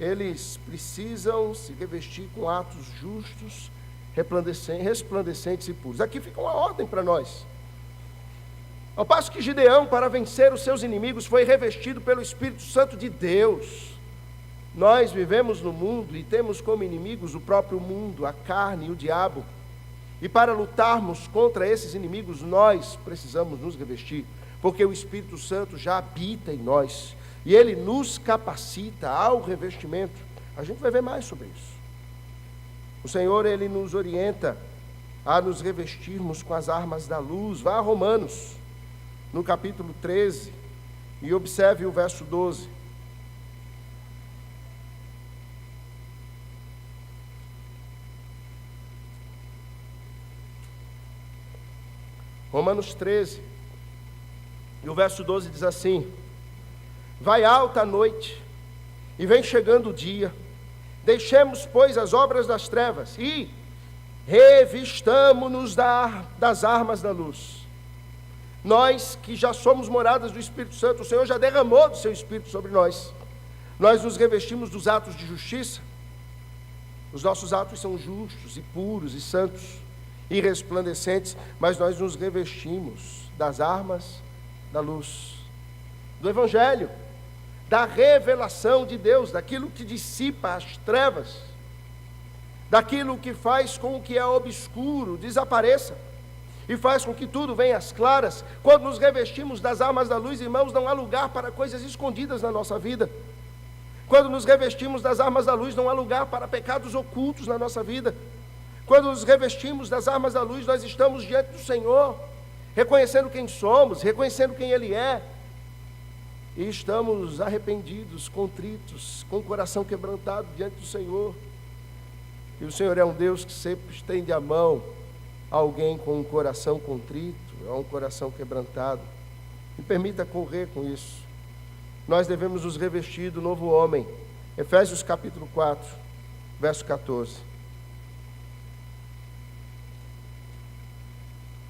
Eles precisam se revestir com atos justos, resplandecentes e puros. Aqui fica uma ordem para nós. Ao passo que Gideão, para vencer os seus inimigos, foi revestido pelo Espírito Santo de Deus. Nós vivemos no mundo e temos como inimigos o próprio mundo, a carne e o diabo. E para lutarmos contra esses inimigos, nós precisamos nos revestir, porque o Espírito Santo já habita em nós, e ele nos capacita ao revestimento. A gente vai ver mais sobre isso. O Senhor, ele nos orienta a nos revestirmos com as armas da luz. Vá a Romanos, no capítulo 13, e observe o verso 12. Romanos 13, e o verso 12 diz assim: vai alta a noite, e vem chegando o dia. Deixemos, pois, as obras das trevas, e revistamo-nos das armas da luz. Nós que já somos moradas do Espírito Santo, o Senhor já derramou do seu Espírito sobre nós. Nós nos revestimos dos atos de justiça. Os nossos atos são justos e puros e santos e resplandecentes, mas nós nos revestimos das armas da luz, do Evangelho, da revelação de Deus, daquilo que dissipa as trevas, daquilo que faz com que é obscuro desapareça e faz com que tudo venha às claras. Quando nos revestimos das armas da luz, irmãos, não há lugar para coisas escondidas na nossa vida. Quando nos revestimos das armas da luz, não há lugar para pecados ocultos na nossa vida. Quando nos revestimos das armas da luz, nós estamos diante do Senhor, reconhecendo quem somos, reconhecendo quem Ele é, e estamos arrependidos, contritos, com o coração quebrantado diante do Senhor. E o Senhor é um Deus que sempre estende a mão a alguém com um coração contrito, a um coração quebrantado. Me permita correr com isso. Nós devemos nos revestir do novo homem. Efésios capítulo 4, verso 14.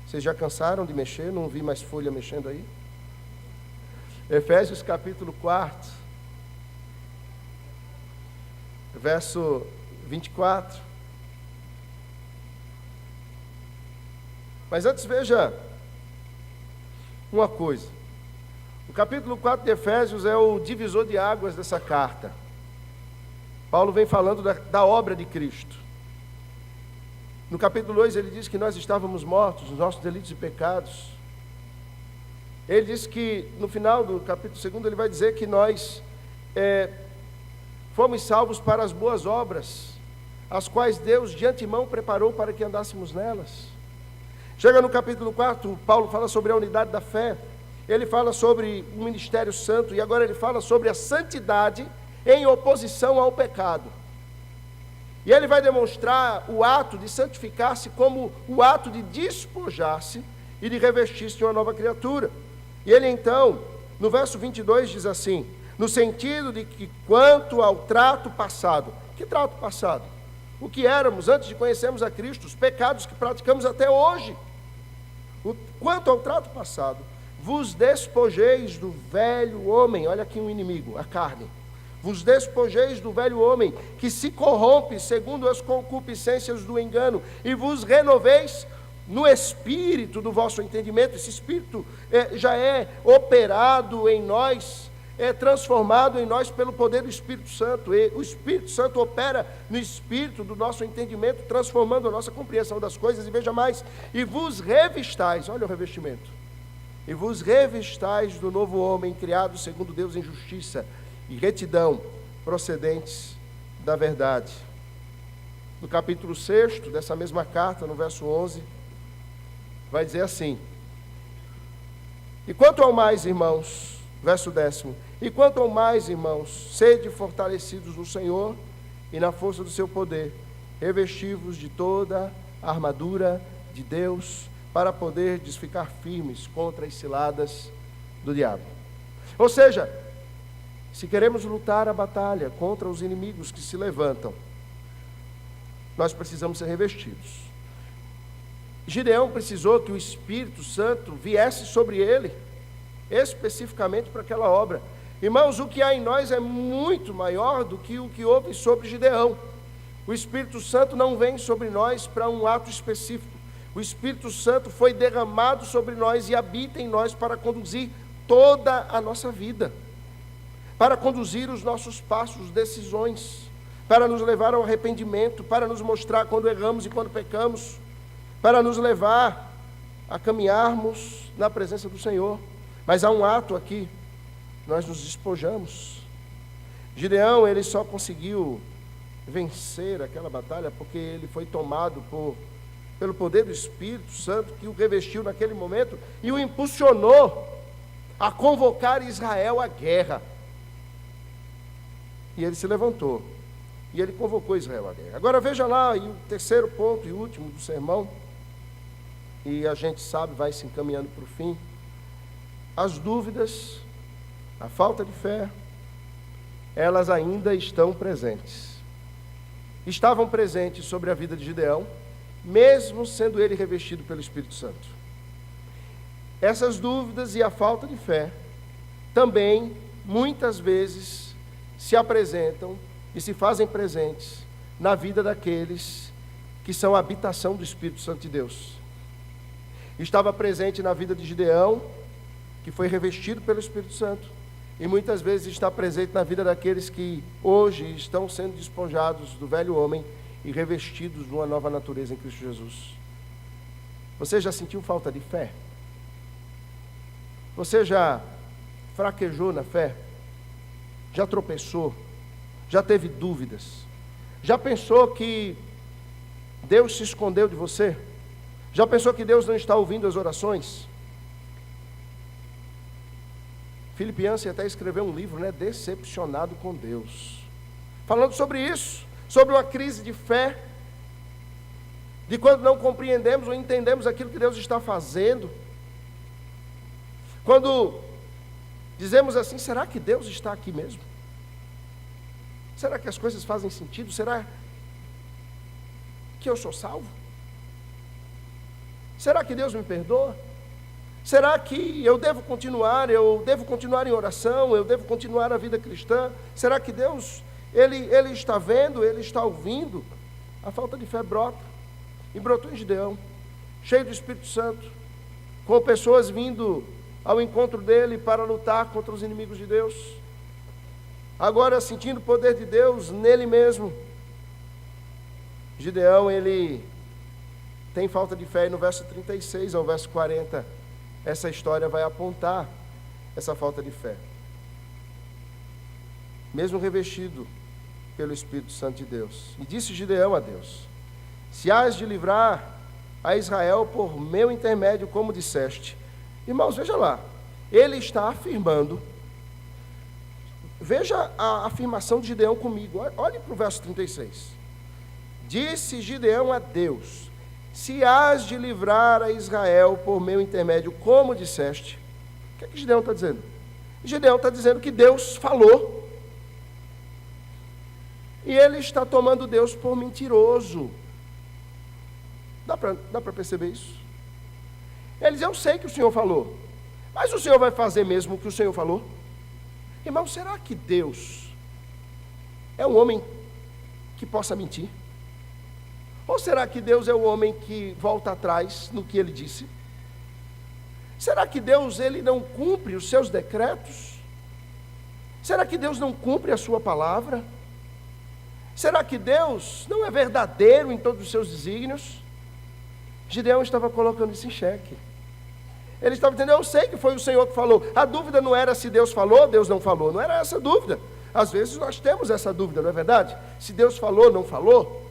Vocês já cansaram de mexer? Não vi mais folha mexendo aí? Efésios capítulo 4, verso 24. Mas antes veja uma coisa. O capítulo 4 de Efésios é o divisor de águas dessa carta. Paulo vem falando da obra de Cristo. No capítulo 2 ele diz que nós estávamos mortos nos nossos delitos e pecados. Ele diz que no final do capítulo 2 ele vai dizer que nós fomos salvos para as boas obras, as quais Deus de antemão preparou para que andássemos nelas. Chega no capítulo 4, Paulo fala sobre a unidade da fé, ele fala sobre o ministério santo, e agora ele fala sobre a santidade em oposição ao pecado. E ele vai demonstrar o ato de santificar-se como o ato de despojar-se e de revestir-se de uma nova criatura. E ele então, no verso 22 diz assim, no sentido de que quanto ao trato passado, que trato passado? O que éramos antes de conhecermos a Cristo, os pecados que praticamos até hoje. Quanto ao trato passado, vos despojeis do velho homem, olha aqui um inimigo, a carne. Vos despojeis do velho homem, que se corrompe segundo as concupiscências do engano, e vos renoveis no espírito do vosso entendimento. Esse espírito já é operado em nós, é transformado em nós pelo poder do Espírito Santo. E o Espírito Santo opera no espírito do nosso entendimento, transformando a nossa compreensão das coisas. E veja mais, e vos revistais, olha o revestimento, e vos revistais do novo homem, criado segundo Deus em justiça e retidão, procedentes da verdade. No capítulo 6 dessa mesma carta, no verso 11, vai dizer assim: e quanto ao mais, irmãos, verso 10, e quanto ao mais, irmãos, sede fortalecidos no Senhor e na força do seu poder, revesti-vos de toda a armadura de Deus, para poder ficar firmes contra as ciladas do diabo. Ou seja, se queremos lutar a batalha contra os inimigos que se levantam, nós precisamos ser revestidos. Gideão precisou que o Espírito Santo viesse sobre ele, especificamente para aquela obra. Irmãos, o que há em nós é muito maior do que o que houve sobre Gideão. O Espírito Santo não vem sobre nós para um ato específico. O Espírito Santo foi derramado sobre nós e habita em nós para conduzir toda a nossa vida, para conduzir os nossos passos, decisões, para nos levar ao arrependimento, para nos mostrar quando erramos e quando pecamos, para nos levar a caminharmos na presença do Senhor. Mas há um ato aqui, nós nos despojamos. Gideão, ele só conseguiu vencer aquela batalha porque ele foi tomado pelo poder do Espírito Santo, que o revestiu naquele momento e o impulsionou a convocar Israel à guerra. E ele se levantou e ele convocou Israel à guerra. Agora veja lá, e o terceiro ponto e último do sermão, e a gente sabe, vai se encaminhando para o fim, as dúvidas, a falta de fé, elas ainda estão presentes. Estavam presentes sobre a vida de Gideão, mesmo sendo ele revestido pelo Espírito Santo. Essas dúvidas e a falta de fé também, muitas vezes, se apresentam e se fazem presentes na vida daqueles que são a habitação do Espírito Santo de Deus. Estava presente na vida de Gideão, que foi revestido pelo Espírito Santo, e muitas vezes está presente na vida daqueles que hoje estão sendo despojados do velho homem e revestidos de uma nova natureza em Cristo Jesus. Você já sentiu falta de fé? Você já fraquejou na fé? Já tropeçou? Já teve dúvidas? Já pensou que Deus se escondeu de você? Já pensou que Deus não está ouvindo as orações? Philip Yancey até escreveu um livro, Decepcionado com Deus, falando sobre isso, sobre uma crise de fé, de quando não compreendemos ou entendemos aquilo que Deus está fazendo. Quando dizemos assim, será que Deus está aqui mesmo? Será que as coisas fazem sentido? Será que eu sou salvo? Será que Deus me perdoa? Será que eu devo continuar em oração, eu devo continuar a vida cristã? Será que Deus, Ele está vendo, Ele está ouvindo? A falta de fé brota, e brotou em Gideão, cheio do Espírito Santo, com pessoas vindo ao encontro dele para lutar contra os inimigos de Deus. Agora, sentindo o poder de Deus nele mesmo, Gideão, ele tem falta de fé, e no verso 36 ao verso 40, essa história vai apontar essa falta de fé. Mesmo revestido pelo Espírito Santo de Deus. E disse Gideão a Deus: se hás de livrar a Israel por meu intermédio, como disseste. Irmãos, veja lá, ele está afirmando, veja a afirmação de Gideão comigo, olhe para o verso 36. Disse Gideão a Deus: se hás de livrar a Israel por meu intermédio, como disseste. O que é que Gideão está dizendo? Gideão está dizendo que Deus falou, e ele está tomando Deus por mentiroso. Dá para perceber isso? Ele diz: eu sei que o Senhor falou, mas o Senhor vai fazer mesmo o que o Senhor falou? Irmão, será que Deus é um homem que possa mentir? Ou será que Deus é o homem que volta atrás no que ele disse? Será que Deus, ele não cumpre os seus decretos? Será que Deus não cumpre a sua palavra? Será que Deus não é verdadeiro em todos os seus desígnios? Gideão estava colocando isso em xeque. Ele estava dizendo: eu sei que foi o Senhor que falou. A dúvida não era se Deus falou ou Deus não falou. Não era essa a dúvida. Às vezes nós temos essa dúvida, não é verdade? Se Deus falou ou não falou.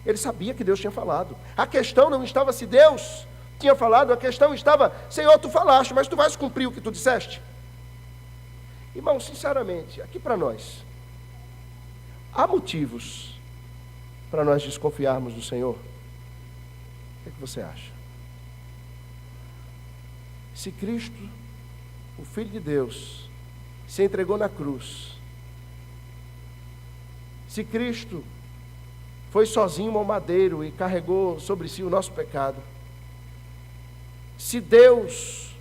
Ele sabia que Deus tinha falado. A questão não estava se Deus tinha falado, a questão estava: Senhor, tu falaste, mas tu vais cumprir o que tu disseste? Irmão, sinceramente, aqui para nós, há motivos para nós desconfiarmos do Senhor? O que você acha? Se Cristo, o Filho de Deus, se entregou na cruz, se Cristo foi sozinho ao madeiro e carregou sobre si o nosso pecado, se Deus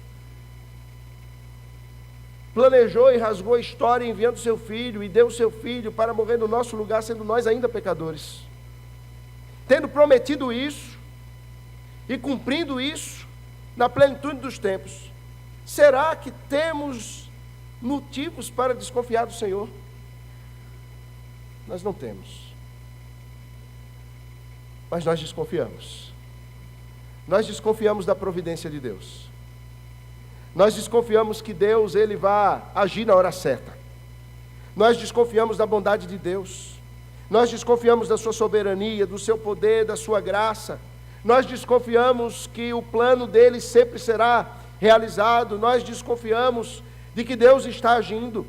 planejou e rasgou a história enviando seu Filho e deu seu Filho para morrer no nosso lugar, sendo nós ainda pecadores, tendo prometido isso e cumprindo isso na plenitude dos tempos, será que temos motivos para desconfiar do Senhor? Nós não temos. Mas nós desconfiamos. Nós desconfiamos da providência de Deus. Nós desconfiamos que Deus, ele vai agir na hora certa. Nós desconfiamos da bondade de Deus. Nós desconfiamos da sua soberania, do seu poder, da sua graça. Nós desconfiamos que o plano dele sempre será realizado. Nós desconfiamos de que Deus está agindo,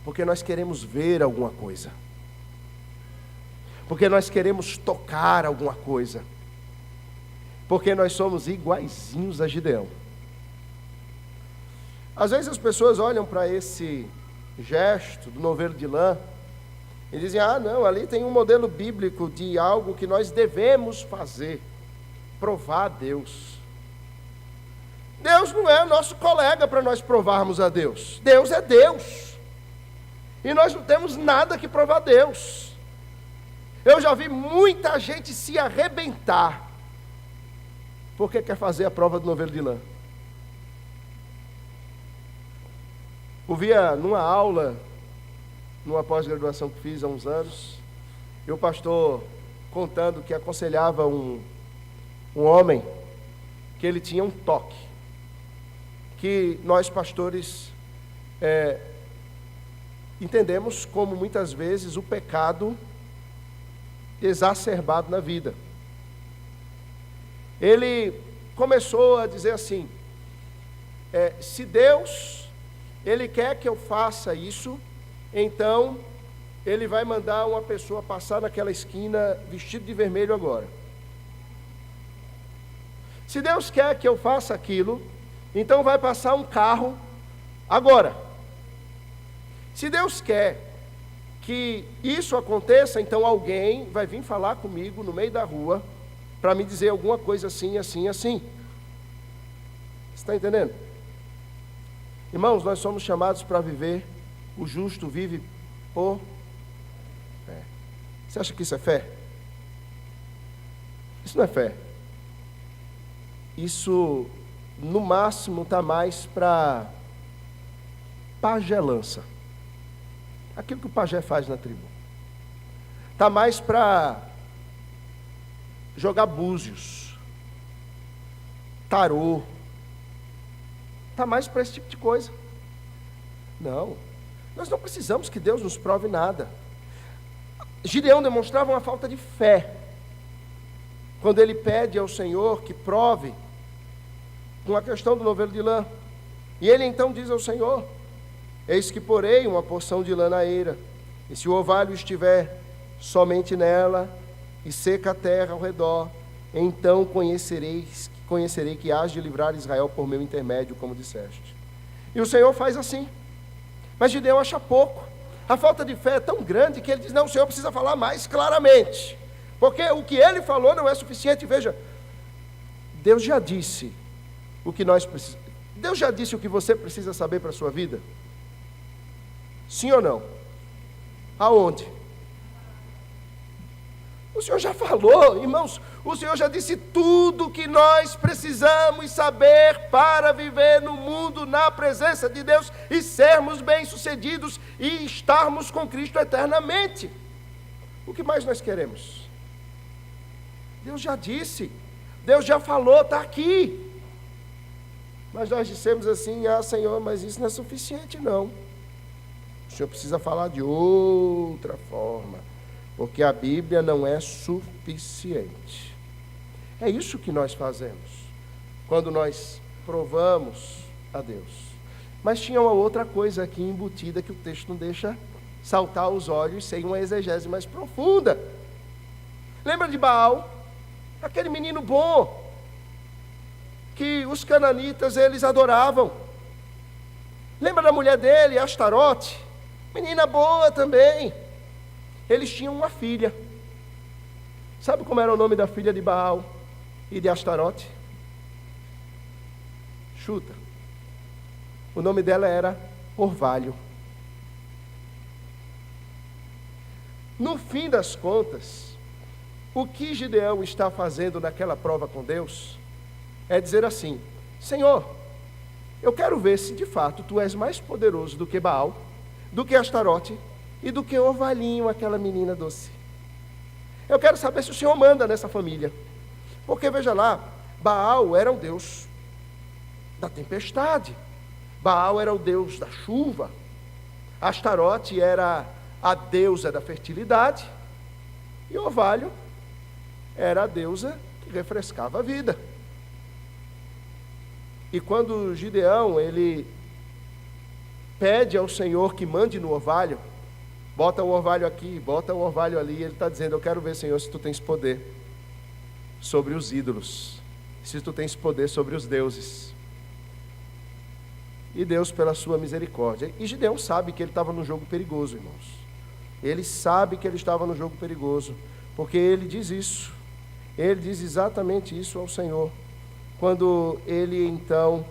porque nós queremos ver alguma coisa, porque nós queremos tocar alguma coisa, Porque nós somos iguaizinhos a Gideão. Às vezes as pessoas olham para esse gesto do novelo de lã e dizem, não, ali tem um modelo bíblico de algo que nós devemos fazer, provar a Deus. Deus não é nosso colega para nós provarmos a Deus. Deus é Deus. E nós não temos nada que provar a Deus. Eu já vi muita gente se arrebentar porque quer fazer a prova do novelo de lã. Ouvia numa aula, numa pós-graduação que fiz há uns anos, e o pastor contando que aconselhava um homem que ele tinha um toque, que nós pastores entendemos como muitas vezes o pecado exacerbado na vida. Ele começou a dizer assim, se Deus Ele quer que eu faça isso, então Ele vai mandar uma pessoa passar naquela esquina vestido de vermelho agora. Se Deus quer que eu faça aquilo, então vai passar um carro agora. Se Deus quer que isso aconteça, então alguém vai vir falar comigo no meio da rua para me dizer alguma coisa assim, assim, assim. Você está entendendo? Irmãos, nós somos chamados para viver, o justo vive por fé. Você acha que isso é fé? Isso não é fé. Isso, no máximo, está mais para pagelança. Aquilo que o pajé faz na tribo. Está mais para jogar búzios, tarô. Está mais para esse tipo de coisa. Não, nós não precisamos que Deus nos prove nada. Gideão demonstrava uma falta de fé quando ele pede ao Senhor que prove com a questão do novelo de lã. E ele então diz ao Senhor, eis que porei uma porção de lã na eira, e se o orvalho estiver somente nela, e seca a terra ao redor, então conhecerei que hás de livrar Israel por meu intermédio, como disseste. E o Senhor faz assim. Mas Gideão acha pouco. A falta de fé é tão grande que ele diz, não, o Senhor precisa falar mais claramente. Porque o que ele falou não é suficiente. Veja, Deus já disse o que nós precisamos. Deus já disse o que você precisa saber para a sua vida? Sim ou não? Aonde? O Senhor já falou, irmãos, o Senhor já disse tudo o que nós precisamos saber para viver no mundo, na presença de Deus e sermos bem-sucedidos e estarmos com Cristo eternamente. O que mais nós queremos? Deus já disse, Deus já falou, está aqui. Mas nós dissemos assim, Senhor, mas isso não é suficiente não. O Senhor precisa falar de outra forma. Porque a Bíblia não é suficiente. É isso que nós fazemos quando nós provamos a Deus. Mas tinha uma outra coisa aqui embutida que o texto não deixa saltar aos olhos sem uma exegese mais profunda. Lembra de Baal? Aquele menino bom que os cananitas eles adoravam. Lembra da mulher dele, Astarote? Menina boa também. Eles tinham uma filha. Sabe como era o nome da filha de Baal e de Astarote? Chuta. O nome dela era Orvalho. No fim das contas, o que Gideão está fazendo naquela prova com Deus é dizer assim, Senhor, eu quero ver se de fato tu és mais poderoso do que Baal, do que Astarote e do que Orvalhinho, aquela menina doce. Eu quero saber se o Senhor manda nessa família. Porque veja lá, Baal era o Deus da tempestade. Baal era o Deus da chuva. Astarote era a deusa da fertilidade. E Orvalho era a deusa que refrescava a vida. E quando Gideão, ele pede ao Senhor que mande no orvalho, bota um orvalho aqui, bota um orvalho ali, ele está dizendo, eu quero ver, Senhor, se tu tens poder sobre os ídolos. se tu tens poder sobre os deuses. E Deus, pela sua misericórdia. E Gideão sabe que ele estava num jogo perigoso, irmãos. Ele sabe que ele estava num jogo perigoso, porque ele diz isso. Ele diz exatamente isso ao Senhor. Quando ele então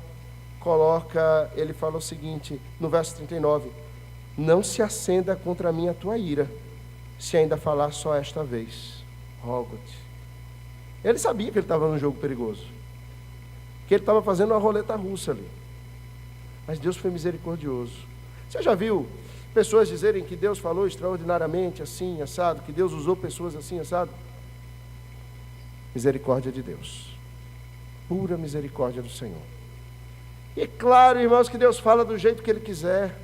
ele fala o seguinte, no verso 39, não se acenda contra mim a tua ira, se ainda falar só esta vez, rogo-te. Ele sabia que ele estava num jogo perigoso, que ele estava fazendo uma roleta russa ali, mas Deus foi misericordioso. Você já viu pessoas dizerem que Deus falou extraordinariamente assim, assado, que Deus usou pessoas assim, assado? Misericórdia de Deus, pura misericórdia do Senhor. E é claro, irmãos, que Deus fala do jeito que Ele quiser.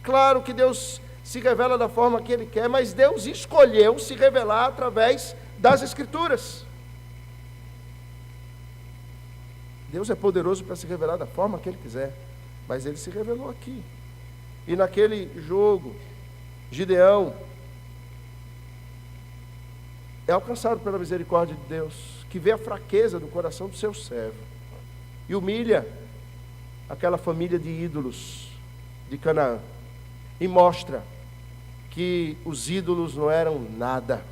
Claro que Deus se revela da forma que Ele quer, mas Deus escolheu se revelar através das Escrituras. Deus é poderoso para se revelar da forma que Ele quiser, mas Ele se revelou aqui. E naquele jogo, Gideão é alcançado pela misericórdia de Deus, que vê a fraqueza do coração do seu servo e humilha aquela família de ídolos de Canaã e mostra que os ídolos não eram nada.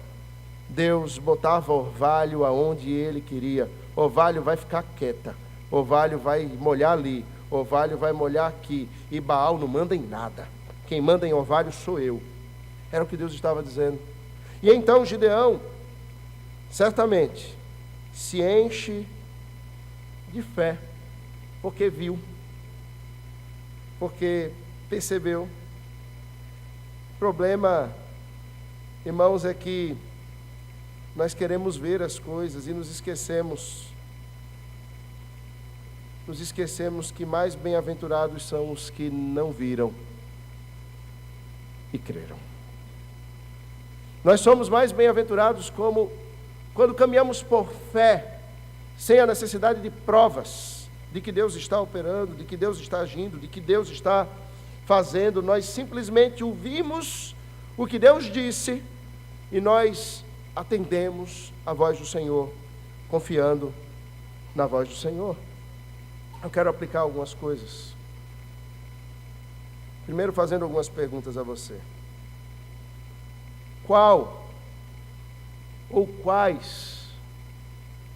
Deus botava orvalho aonde Ele queria. Orvalho vai ficar quieta, orvalho vai molhar ali, orvalho vai molhar aqui, e Baal não manda em nada. Quem manda em orvalho sou eu. Era o que Deus estava dizendo. E então Gideão certamente se enche de fé, porque viu, porque percebeu. O problema, irmãos, é que nós queremos ver as coisas e nos esquecemos que mais bem-aventurados são os que não viram e creram. Nós somos mais bem-aventurados quando caminhamos por fé, sem a necessidade de provas de que Deus está operando, de que Deus está agindo, de que Deus está fazendo. Nós simplesmente ouvimos o que Deus disse e nós atendemos a voz do Senhor, confiando na voz do Senhor. Eu quero aplicar algumas coisas. Primeiro, fazendo algumas perguntas a você. Qual ou quais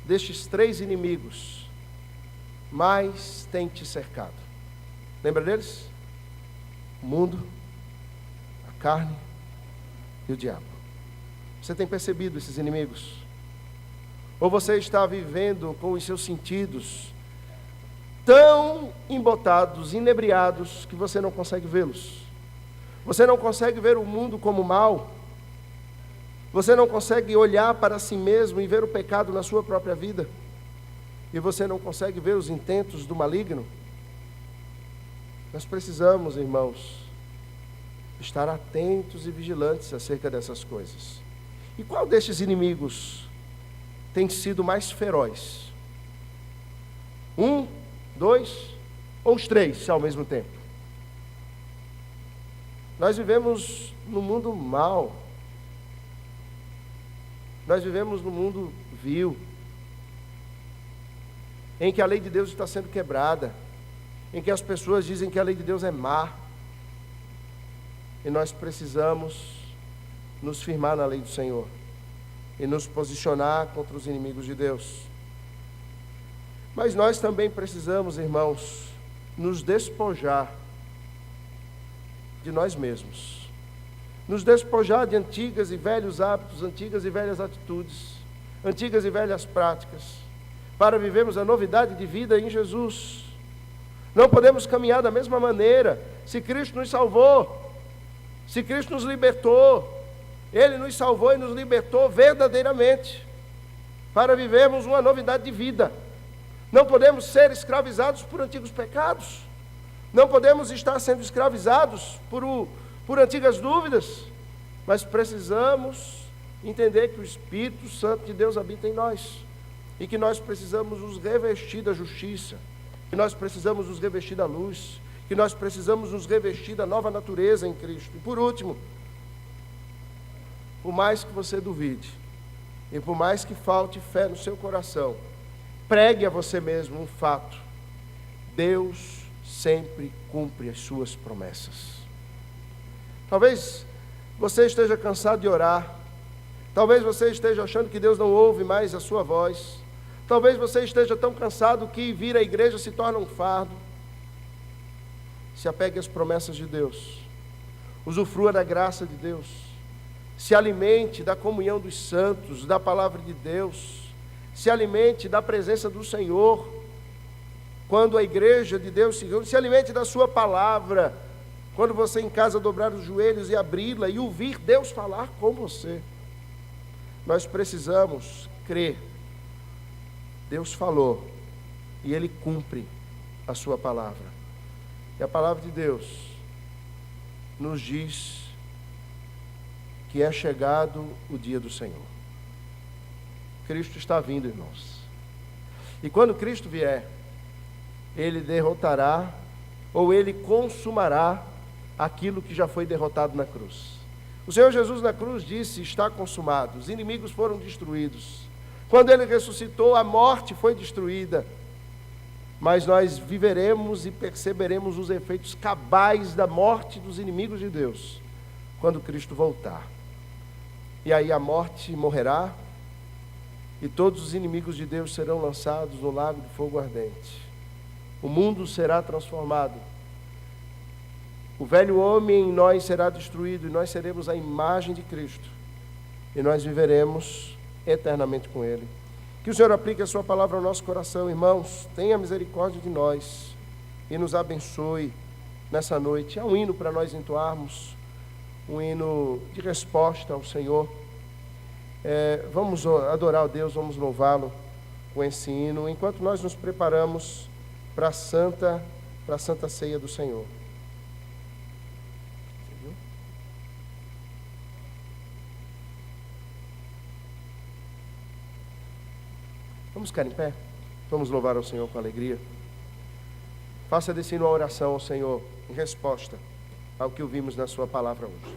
destes três inimigos mais tem te cercado? Lembra deles? O mundo, a carne e o diabo. Você tem percebido esses inimigos? Ou você está vivendo com os seus sentidos tão embotados, inebriados, que você não consegue vê-los? Você não consegue ver o mundo como mal? Você não consegue olhar para si mesmo e ver o pecado na sua própria vida? E você não consegue ver os intentos do maligno? Nós precisamos, irmãos, estar atentos e vigilantes acerca dessas coisas. E qual destes inimigos tem sido mais feroz? Um, dois ou os três ao mesmo tempo? Nós vivemos num mundo mau. Nós vivemos num mundo vil, em que a lei de Deus está sendo quebrada, em que as pessoas dizem que a lei de Deus é má, e nós precisamos nos firmar na lei do Senhor e nos posicionar contra os inimigos de Deus. Mas nós também precisamos, irmãos, nos despojar de nós mesmos, nos despojar de antigas e velhos hábitos, antigas e velhas atitudes, antigas e velhas práticas, para vivermos a novidade de vida em Jesus. Não podemos caminhar da mesma maneira. Se Cristo nos salvou, se Cristo nos libertou, Ele nos salvou e nos libertou verdadeiramente, para vivermos uma novidade de vida. Não podemos ser escravizados por antigos pecados, não podemos estar sendo escravizados por antigas dúvidas, mas precisamos entender que o Espírito Santo de Deus habita em nós, e que nós precisamos nos revestir da justiça, que nós precisamos nos revestir da luz, que nós precisamos nos revestir da nova natureza em Cristo. E por último, por mais que você duvide, e por mais que falte fé no seu coração, pregue a você mesmo um fato: Deus sempre cumpre as suas promessas. Talvez você esteja cansado de orar. Talvez você esteja achando que Deus não ouve mais a sua voz. Talvez você esteja tão cansado que vir à igreja se torna um fardo. Se apegue às promessas de Deus. Usufrua da graça de Deus. Se alimente da comunhão dos santos, da palavra de Deus. Se alimente da presença do Senhor. Quando a igreja de Deus se reúne, se alimente da sua palavra. Quando você em casa dobrar os joelhos e abri-la e ouvir Deus falar com você. Nós precisamos crer. Deus falou e Ele cumpre a sua palavra. E a palavra de Deus nos diz que é chegado o dia do Senhor. Cristo está vindo, irmãos. E quando Cristo vier, Ele derrotará ou Ele consumará aquilo que já foi derrotado na cruz. O Senhor Jesus na cruz disse: está consumado. Os inimigos foram destruídos. Quando Ele ressuscitou, a morte foi destruída. Mas nós viveremos e perceberemos os efeitos cabais da morte dos inimigos de Deus, quando Cristo voltar. E aí a morte morrerá, e todos os inimigos de Deus serão lançados no lago de fogo ardente. O mundo será transformado. O velho homem em nós será destruído, e nós seremos a imagem de Cristo. E nós viveremos eternamente com Ele. Que o Senhor aplique a sua palavra ao nosso coração, irmãos. Tenha misericórdia de nós e nos abençoe nessa noite. Há um hino para nós entoarmos, um hino de resposta ao Senhor. Vamos adorar a Deus, vamos louvá-lo com esse hino, enquanto nós nos preparamos para a Santa Ceia do Senhor. Vamos ficar em pé? Vamos louvar ao Senhor com alegria. Faça desse hino uma oração ao Senhor, em resposta ao que ouvimos na sua palavra hoje.